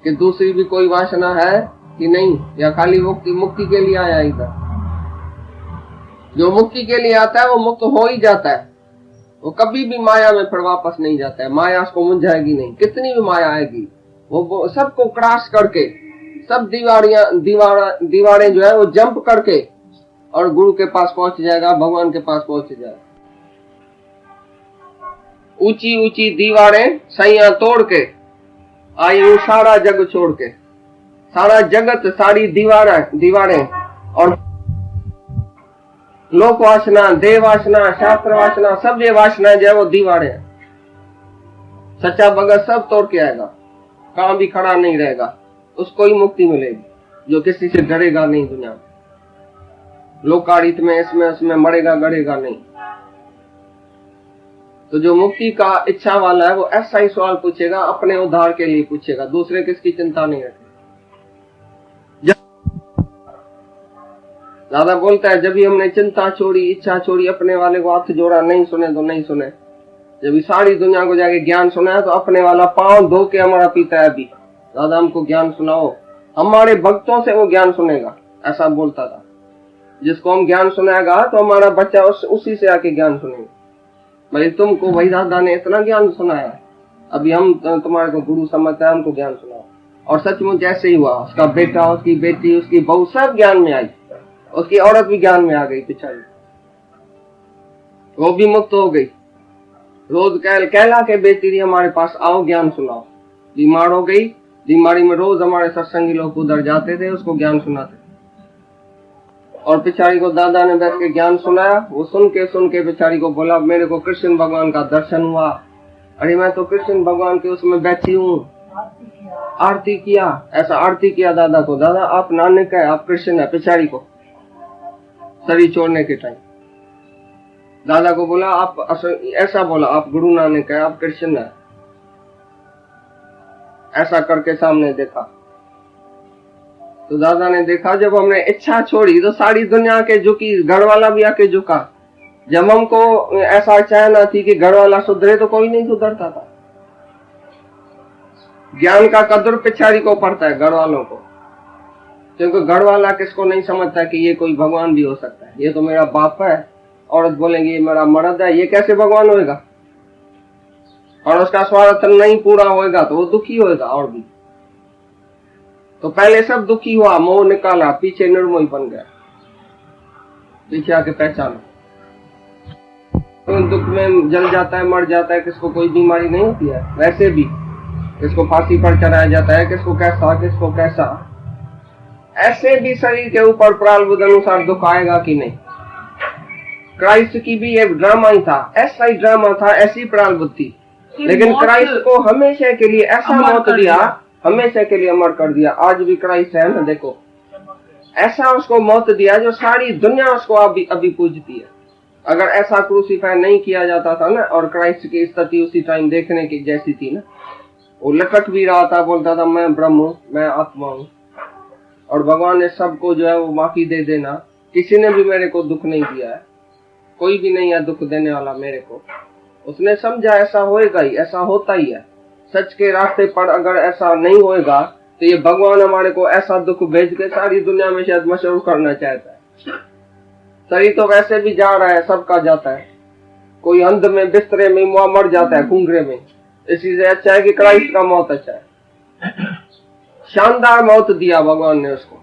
कि दूसरी भी कोई वासना है कि नहीं, या खाली मुक्ति के लिए आया इधर। जो मुक्ति के लिए आता है वो मुक्त हो ही जाता है, वो कभी भी माया में फिर वापस नहीं जाता है, माया उसको मुंझाएगी नहीं, कितनी भी माया आएगी वो सबको क्रॉस करके, सब दीवारें जो है वो जंप करके और गुरु के पास पहुंच जाएगा, भगवान के पास पहुंच जाएगा। ऊंची ऊंची दीवारें सैया तोड़ के आई हूं सारा जग छोड़ के, सारा जगत सारी दीवारें और लोक वासना देव वासना शास्त्र वासना सब ये वासना जो है वो दीवारें, सच्चा भगत सब तोड़ के आएगा, कहां भी खड़ा नहीं रहेगा, उसको ही मुक्ति मिलेगी जो किसी से डरेगा नहीं दुनिया में, लोकारित में इसमें उसमें मरेगा गड़ेगा नहीं। तो जो मुक्ति का इच्छा वाला है वो ऐसा ही सवाल पूछेगा, अपने उद्धार के लिए पूछेगा, दूसरे किसकी चिंता नहीं रखेगा। दादा बोलता है जब भी हमने चिंता छोड़ी इच्छा छोड़ी, अपने वाले को हाथ जोड़ा, नहीं सुने तो नहीं सुने, जब सारी दुनिया को जाके ज्ञान सुनाया तो अपने वाला पांव धो के हमारा पीता है, अभी दादा हमको ज्ञान सुनाओ, हमारे भक्तों से वो ज्ञान सुनेगा, ऐसा बोलता था। जिसको हम ज्ञान सुनाएगा तो हमारा बच्चा उसी से आके ज्ञान सुनेगा। भाई तुमको भाई दादा ने इतना ज्ञान सुनाया, अभी हम तुम्हारे को गुरु समझते हैं, हमको ज्ञान सुनाओ। और सचमुच ऐसे ही हुआ, उसका बेटा उसकी बेटी उसकी बहू सब ज्ञान में आई, उसकी औरत भी ज्ञान में आ गई बेचारी, वो भी मुक्त हो गई। रोज कहला के बेटी हमारे पास आओ ज्ञान सुनाओ, बीमार हो गई, बीमारी में रोज हमारे सत्संगी लोग उधर जाते थे, उसको ज्ञान सुनाते, और बेचारी को दादा ने बैठ के ज्ञान सुनाया। वो सुन के बेचारी को बोला मेरे को कृष्ण भगवान का दर्शन हुआ। अरे मैं तो कृष्ण भगवान के उसमें बैठी हूँ, आरती किया, ऐसा आरती किया दादा को, दादा आप नानक है, आप कृष्ण है। बेचारी को शरीर छोड़ने के टाइम दादा को बोला आप ऐसा बोला, आप गुरु नानक है, आप कृष्ण है। ऐसा करके सामने देखा। तो दादा ने देखा जब हमने इच्छा छोड़ी तो सारी दुनिया के झुकी, घर वाला भी आके झुका। जब हमको ऐसा चाहना थी कि घर वाला सुधरे तो कोई नहीं सुधरता था। ज्ञान का कदर पिछाड़ी को पड़ता है घर वालों को, क्योंकि घर वाला किसको नहीं समझता कि ये कोई भगवान भी हो सकता है। ये तो मेरा बाप है, औरत बोलेंगे ये मेरा मर्द है, ये कैसे भगवान होएगा। और उसका स्वार्थ नहीं पूरा होएगा तो वो दुखी होएगा और भी। तो पहले सब दुखी हुआ, मोह निकाला, पीछे निर्मोही बन गया, पीछे आके पहचाना। तो दुख में जल जाता है, मर जाता है, किसको कोई बीमारी नहीं होती है। वैसे भी किसको फांसी पर चढ़ाया जाता है, किसको कैसा। ऐसे भी शरीर के ऊपर प्रारब्ध अनुसार दुख आएगा कि नहीं। क्राइस्ट की भी एक ड्रामा ही था, ऐसा ही ड्रामा था, ऐसी प्रारब्ध थी। लेकिन क्राइस्ट को हमेशा के लिए ऐसा मौत दिया, हमेशा के लिए अमर कर दिया। आज भी क्राइस्ट है ना, देखो ऐसा उसको मौत दिया जो सारी दुनिया उसको अभी पूजती है। अगर ऐसा क्रूसीफाई नहीं किया जाता था ना, और क्राइस्ट की स्थिति उसी टाइम देखने की जैसी थी ना, वो लटक भी रहा था, बोलता था मैं ब्रह्म हूँ, मैं आत्मा हूँ, और भगवान ने सबको जो है वो माफी दे देना, किसी ने भी मेरे को दुख नहीं दिया है, कोई भी नहीं है दुख देने वाला मेरे को। उसने समझा ऐसा होएगा ही, ऐसा होता ही है। सच के रास्ते पर अगर ऐसा नहीं होएगा तो ये भगवान हमारे को ऐसा दुख भेज के सारी दुनिया में शायद मशहूर करना चाहता है। शरीर तो वैसे भी जा रहा है, सबका जाता है, कोई अंध में बिस्तरे में मर जाता है, घूंघरे में। इसी से अच्छा है कि क्राइस्ट का मौत अच्छा है। शानदार मौत दिया भगवान ने उसको,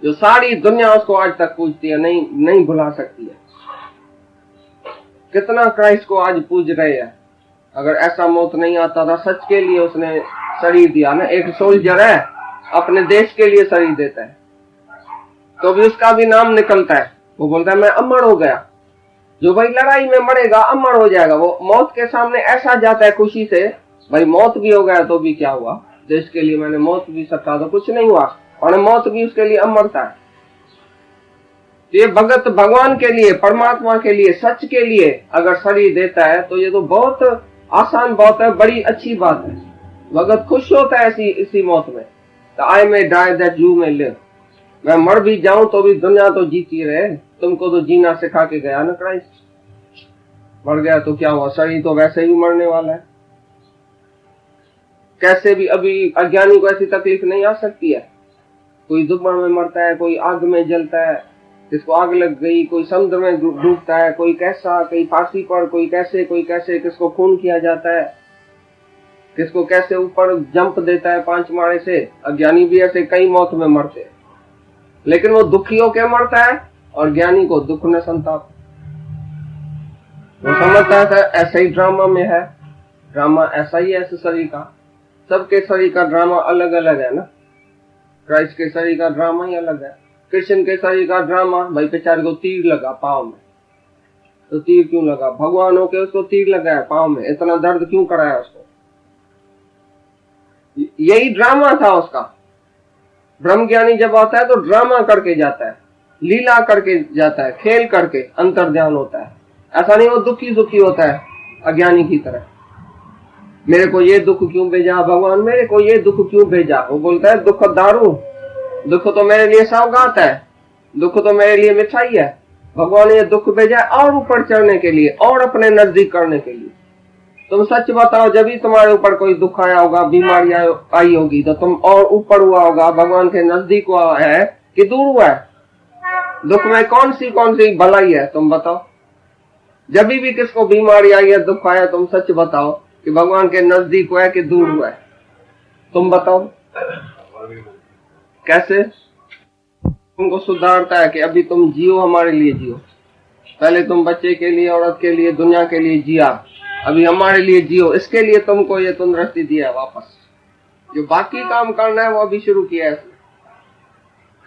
जो सारी दुनिया उसको आज तक पूजती है, नहीं भुला सकती है। कितना क्राइस्ट को आज पूज रहे हैं। अगर ऐसा मौत नहीं आता था, सच के लिए उसने शरीर दिया ना। एक सोल्जर है, अपने देश के लिए शरीर देता है, तो भी उसका भी नाम निकलता है। वो बोलता है मैं अमर हो गया। जो भाई लड़ाई में मरेगा अमर हो जाएगा, वो मौत के सामने ऐसा जाता है खुशी से, भाई मौत भी हो गया तो भी क्या हुआ, देश के लिए मैंने मौत भी सका तो कुछ नहीं हुआ, और मौत भी उसके लिए अमरता है। ये भगत भगवान के लिए, परमात्मा के लिए, सच के लिए अगर शरीर देता है तो ये तो बहुत आसान बात है, बड़ी अच्छी बात है। भगत खुश होता है इसी मौत में। I may die that you may live, मैं मर भी जाऊं तो भी दुनिया तो जीती रहे। तुमको तो जीना सिखा के गया ना क्राइस्ट। मर गया तो क्या हुआ, शरीर तो वैसे भी मरने वाला है। कैसे भी अभी अज्ञानी को ऐसी तकलीफ नहीं आ सकती है। कोई धुआं में मरता है, कोई आग में जलता है, जिसको आग लग गई, कोई समुद्र में डूबता है, कोई कैसा, कोई फांसी पर, कोई कैसे, किसको खून किया जाता है, किसको कैसे ऊपर जंप देता है 5 माले से। अज्ञानी भी ऐसे कई मौत में मरते हैं, लेकिन वो दुखी होकर मरता है, और ज्ञानी को दुख न संताप। वो समझता है ऐसा ही ड्रामा में है, ड्रामा ऐसा ही है इस शरीर का। सबके शरीर का ड्रामा अलग अलग है ना। क्राइस्ट के शरीर का ड्रामा ही अलग है। कृष्ण के शरीर का ड्रामा, भाई बेचारे को तीर लगा पाँव में, तो तीर क्यों लगा, भगवान हो के उसको तीर लगा है पाँव में, इतना दर्द क्यों कराया उसको। यही ड्रामा था उसका। ब्रह्म ज्ञानी जब आता है तो ड्रामा करके जाता है, लीला करके जाता है, खेल करके अंतर ध्यान होता है। ऐसा नहीं वो दुखी होता है अज्ञानी की तरह। मेरे को ये दुख क्यों भेजा भगवान, मेरे को ये दुख क्यों भेजा। वो बोलता है दुख दारू, दुख तो मेरे लिए सौगात है, दुख तो मेरे लिए मिठाई है। भगवान ने ये दुख भेजा और ऊपर चढ़ने के लिए, और अपने नजदीक करने के लिए। तुम सच बताओ, जब भी तुम्हारे ऊपर कोई दुख आया होगा, बीमारी आई होगी, तो तुम और ऊपर हुआ होगा, भगवान के नजदीक हुआ है कि दूर हुआ है। दुख में कौन सी भलाई है, तुम बताओ। जब भी किसको बीमारी आई है, दुख आया, तुम सच बताओ कि भगवान के नजदीक हुआ है कि दूर हुआ है, तुम बताओ। कैसे तुमको सुधारता है कि अभी तुम जियो, हमारे लिए जियो। पहले तुम बच्चे के लिए, औरत के लिए, दुनिया के लिए जिया, अभी हमारे लिए जियो। इसके लिए तुमको ये तंदुरुस्ती दिया है वापस। जो बाकी काम करना है वो अभी शुरू किया है,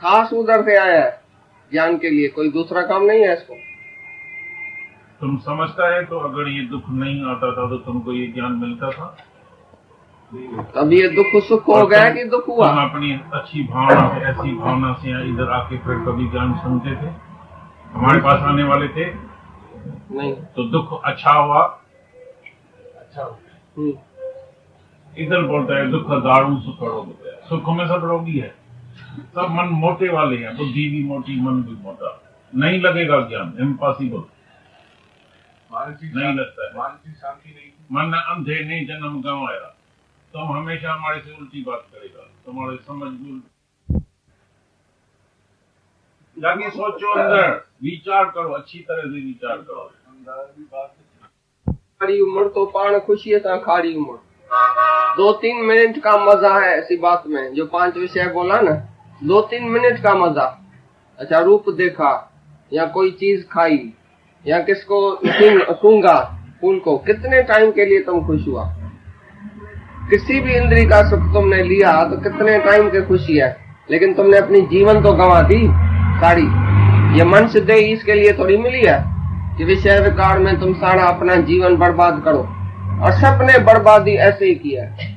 खास उधर से आया है ज्ञान के लिए, कोई दूसरा काम नहीं है इसको। तुम समझता है तो अगर ये दुख नहीं आता था तो तुमको ये ज्ञान मिलता था? तब ये दुख सुख हो गया कि दुख हुआ? तुम अपनी अच्छी भावना से, ऐसी भावना से इधर आके फिर कभी ज्ञान सुनते थे? हमारे पास आने वाले थे नहीं, तो दुख अच्छा हुआ, अच्छा इधर बोलता है दुख दारू सुख रोग। सुख में सब रोगी है, सब मन मोटे वाले हैं, बुद्धि भी मोटी मन भी मोटा, नहीं लगेगा ज्ञान, इम्पॉसिबल, नहीं लगता है। मानसिक शांति नहीं, मन अंधे नहीं जन्म गंवाया, तुम हमेशा हमारे से उल्टी बात करेगा, तुम्हारे समझ भी जाके सोचो, अंदर विचार करो, अच्छी तरह से विचार करो। अंदर भी बात खारी उम्र तो पाण खुशी है ता खारी उम्र। 2-3 मिनट का मजा है ऐसी बात में, जो 5 विषय बोला ना, 2-3 मिनट का मजा। अच्छा, रूप देखा या कोई चीज खाई या किसको सूंघा, फूल को, कितने टाइम के लिए तुम खुश हुआ? किसी भी इंद्री का सुख तुमने लिया तो कितने टाइम की खुशी है, लेकिन तुमने अपनी जीवन तो गंवा दी सारी। ये मनुष्य देह इसके लिए थोड़ी मिली है कि विषय विकार में तुम सारा अपना जीवन बर्बाद करो, और सबने बर्बादी ऐसे ही किया है।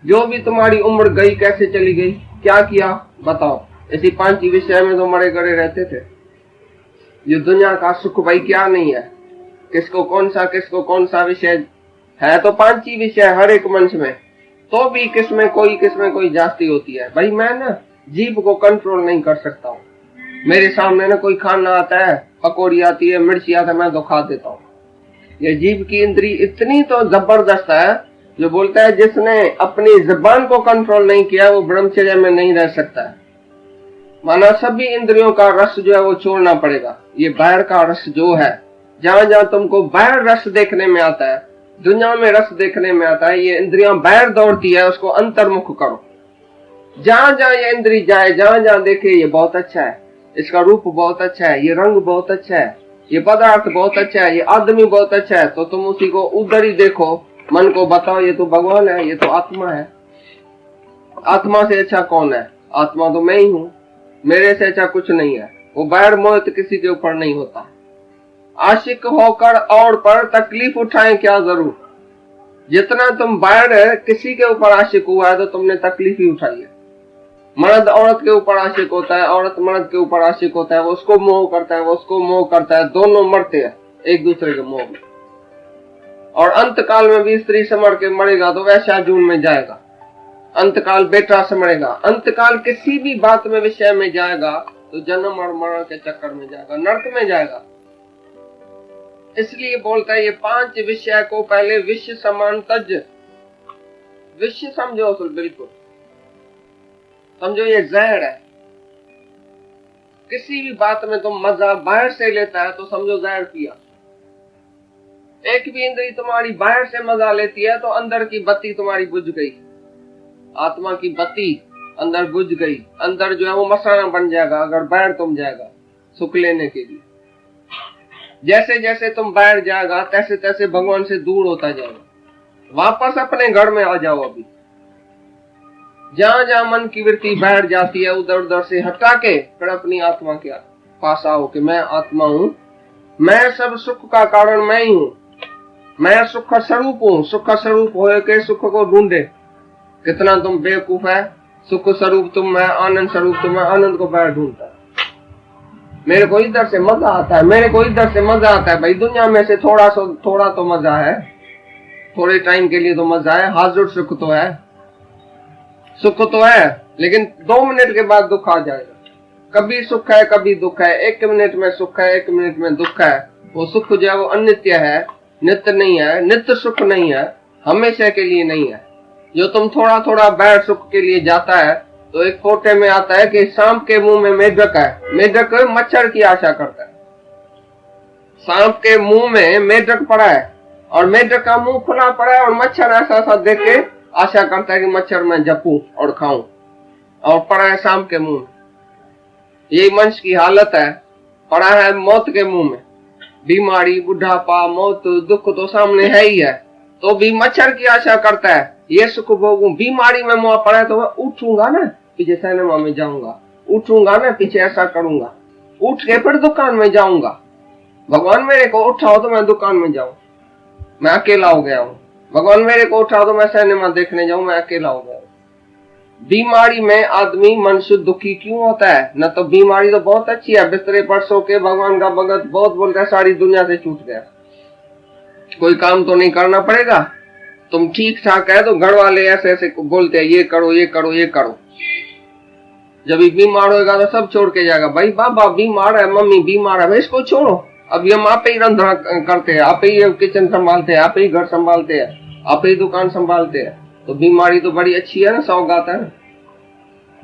जो भी तुम्हारी उम्र गई कैसे चली गई, क्या किया बताओ? इसी 5 ही विषय में तो मरे गड़े रहते थे। ये दुनिया का सुख भाई क्या नहीं है, किसको कौन सा विषय है, तो 5 ही विषय हर एक मनुष्य में, तो भी किसमें कोई जास्ती होती है। भाई मैं ना जीभ को कंट्रोल नहीं कर सकता हूँ, मेरे सामने ना कोई खाना आता है, पकौड़ी आती है, मिर्ची आता है, मैं तो खा देता हूँ। ये जीभ की इंद्री इतनी तो जबरदस्त है, जो बोलता है जिसने अपनी जुबान को कंट्रोल नहीं किया वो ब्रह्मचर्य में नहीं रह सकता है। माना सभी इंद्रियों का रस जो है वो छोड़ना पड़ेगा। ये बाहर का रस जो है, जहां जहां तुमको बाहर रस देखने में आता है, दुनिया में रस देखने में आता है, ये इंद्रियां बाहर दौड़ती है, उसको अंतर्मुख करो। जहां जहां ये इंद्री जाए, जहां जहां देखे ये बहुत अच्छा है, इसका रूप बहुत अच्छा है, ये रंग बहुत अच्छा है, ये पदार्थ बहुत अच्छा है, ये आदमी बहुत अच्छा है, तो तुम उसी को उधर ही देखो, मन को बताओ ये तो भगवान है, ये तो आत्मा है। आत्मा से अच्छा कौन है? आत्मा तो मैं ही हूँ, मेरे से अच्छा कुछ नहीं है। वो बाहर मोहित किसी के ऊपर नहीं होता। आशिक होकर और पर तकलीफ उठाएं क्या जरूर। जितना तुम बाहर किसी के ऊपर आशिक हुआ है तो तुमने तकलीफ ही उठाई है। मर्द औरत के ऊपर आशिक होता है, औरत मर्द के ऊपर आशिक होता है, वो उसको मोह करता है, वो उसको मोह करता है, दोनों मरते हैं एक दूसरे के मोह में। और अंत काल में भी स्त्री समर के मरेगा तो वैसा जून में जाएगा। अंतकाल बेटा समझेगा, अंतकाल किसी भी बात में विषय में जाएगा तो जन्म और मरण के चक्कर में जाएगा, नरक में जाएगा। इसलिए बोलता है ये 5 विषय को पहले विश्व समान तज। विश्व समझो, बिल्कुल समझो ये जहर है। किसी भी बात में तुम मजा बाहर से लेता है तो समझो जहर पिया। एक भी इंद्री तुम्हारी बाहर से मजा लेती है तो अंदर की बत्ती तुम्हारी बुझ गई, आत्मा की बत्ती अंदर बुझ गई। अंदर जो है वो मसाना बन जाएगा अगर बाहर तुम जाएगा सुख लेने के लिए। जैसे जैसे तुम बाहर जाएगा तैसे तैसे भगवान से दूर होता जाएगा। वापस अपने घर में आ जाओ। अभी जहां जहां मन की वृत्ति बाहर जाती है उधर उधर से हटा के फिर अपनी आत्मा के पास आओ कि मैं आत्मा हूं, मैं सब सुख का कारण मैं ही हूं, मैं सुख स्वरूप हूं। सुख स्वरूप होए के सुख को ढूंढे। कितना तुम बेवकूफ है, सुख स्वरूप तुम है, आनंद स्वरूप तुम है, आनंद को बाहर ढूंढता है। मेरे को इधर से मजा आता है, मेरे को इधर से मजा आता है। भाई दुनिया में से थोड़ा तो मजा है, थोड़े टाइम के लिए तो मजा है, हाजुर सुख तो है, सुख तो है, लेकिन 2 मिनट के बाद दुख आ जाएगा। कभी सुख है कभी दुख है, 1 मिनट में सुख है 1 मिनट में दुख है। वो सुख जो है वो अनित्य है, नित्य नहीं है, नित्य सुख नहीं है, हमेशा के लिए नहीं है। जो तुम थोड़ा थोड़ा बैठ सुख के लिए जाता है तो एक फोटे में आता है कि सांप के मुंह में मेढक है, मेढक मच्छर की आशा करता है। सांप के मुंह में मेढक पड़ा है और मेढक का मुंह खुला पड़ा है और मच्छर ऐसा देख के आशा करता है कि मच्छर में जपूं और खाऊं, और पड़ा है सांप के मुंह में। यही मनुष्य की हालत है, पड़ा है मौत के मुंह में। बीमारी, बुढ़ापा, मौत, दुख तो सामने है ही है, तो भी मच्छर की आशा करता है ये सुख भोगूं। बीमारी में मुआ पड़ा है तो मैं उठूंगा ना, पीछे सिनेमा में जाऊंगा, उठूंगा ना, पीछे ऐसा करूंगा, उठ के फिर दुकान में जाऊंगा। भगवान मेरे को उठाओ तो मैं दुकान में जाऊं, मैं अकेला हो गया हूं। भगवान मेरे को उठाओ तो मैं सिनेमा देखने जाऊं, मैं अकेला हो गया हूं। बीमारी में आदमी मनुष्य दुखी क्यों होता है? न तो बीमारी तो बहुत अच्छी है, बिस्तरे पर सो के भगवान का भगत बहुत बोलता है सारी दुनिया से छूट गया, कोई काम तो नहीं करना पड़ेगा, तुम ठीक ठाक है तो घर वाले ऐसे ऐसे बोलते हैं ये करो ये करो ये करो। जब ये बीमार होएगा तो सब छोड़ के जाएगा, भाई बाबा बीमार है, मम्मी बीमार है, भाई इसको छोड़ो। अभी हम आप ही रंधना करते हैं, आप ही किचन संभालते हैं, आप ही घर संभालते हैं, आप ही दुकान संभालते हैं, तो बीमारी तो बड़ी अच्छी है ना, सौगात है ना।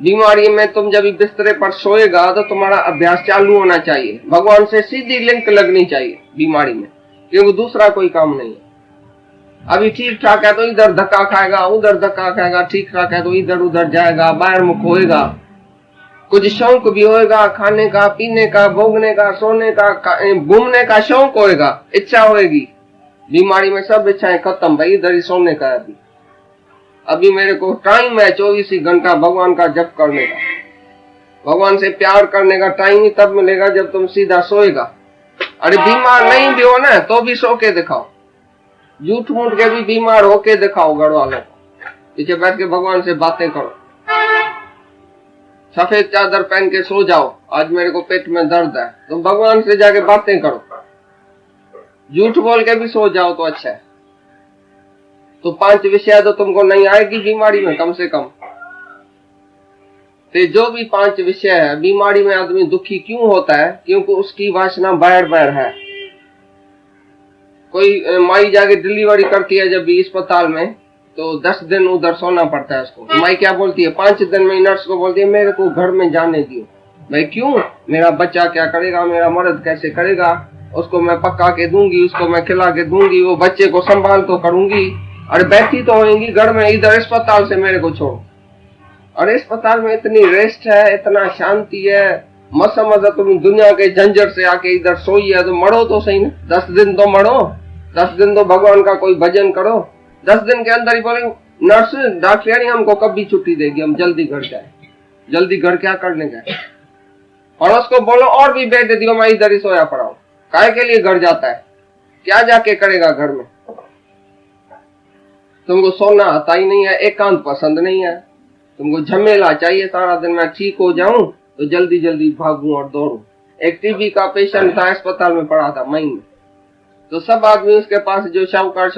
बीमारी में तुम जब बिस्तरे पर सोएगा तो तुम्हारा अभ्यास चालू होना चाहिए, भगवान से सीधी लिंक लगनी चाहिए बीमारी में, क्योंकि दूसरा कोई काम नहीं है। अभी ठीक ठाक है तो इधर धक्का खाएगा, उधर धक्का खाएगा, ठीक ठाक है तो इधर उधर जाएगा, बाहर मुख होएगा, कुछ शौक भी होएगा, खाने का, पीने का, भोगने का, सोने का, घूमने का शौक होएगा, इच्छा होएगी। बीमारी में सब इच्छाएं खत्म, भाई इधर ही सोने का है। अभी मेरे को टाइम है 24 ही घंटा भगवान का जप करने का, भगवान से प्यार करने का टाइम ही तब मिलेगा जब तुम सीधा सोएगा। अरे बीमार नहीं भी हो ना तो भी सो के दिखाओ, झूठ मूठ के भी बीमार होके दिखाओ, घर वालों को पीछे बैठ के भगवान से बातें करो, सफेद चादर पहन के सो जाओ, आज मेरे को पेट में दर्द है, तुम भगवान से जाके बातें करो, झूठ बोल के भी सो जाओ तो अच्छा है। तो 5 विषय तो तुमको नहीं आएगी बीमारी में कम से कम। तो जो भी 5 विषय है, बीमारी में आदमी दुखी क्यों होता है, क्योंकि उसकी वासना बाहर बाहर है। कोई माई जाके डिलीवरी करती है जब भी अस्पताल में, तो 10 दिन उधर सोना पड़ता है उसको। माई क्या बोलती है, 5 दिन में नर्स को बोलती है मेरे को घर में जाने दियो। भाई क्यों, मेरा बच्चा क्या करेगा, मेरा मर्द कैसे करेगा, उसको मैं पका के दूंगी, उसको मैं खिला के दूंगी, वो बच्चे को संभाल तो करूंगी। अरे बैठी तो होंगी घर में, इधर अस्पताल से मेरे को छोड़ो। अरे अस्पताल में इतनी रेस्ट है, इतना शांति है, मसा मजा तुम दुनिया के झंझट से आके इधर सोई है, तो मरो तो सही ना, 10 दिन तो मरो, 10 दिन तो भगवान का कोई भजन करो। 10 दिन के अंदर ही बोले नर्स डॉक्टर हमको कब भी छुट्टी देगी, हम जल्दी घर जाए। जल्दी घर क्या करने गए, पड़ोस को बोलो और भी बेड दियो, मैं इधर ही सोया पड़ा हूँ। काय के लिए घर जाता है, क्या जाके करेगा घर में। तुमको सोना आता ही नहीं है, एकांत पसंद नहीं है, तुमको झमेला चाहिए सारा दिन, मैं ठीक हो जाऊं तो जल्दी जल्दी भागूं और दौड़ूं। एक टीबी का पेशेंट था, अस्पताल में पड़ा था मई में, तो सब आदमी उसके पास जो शाहूकार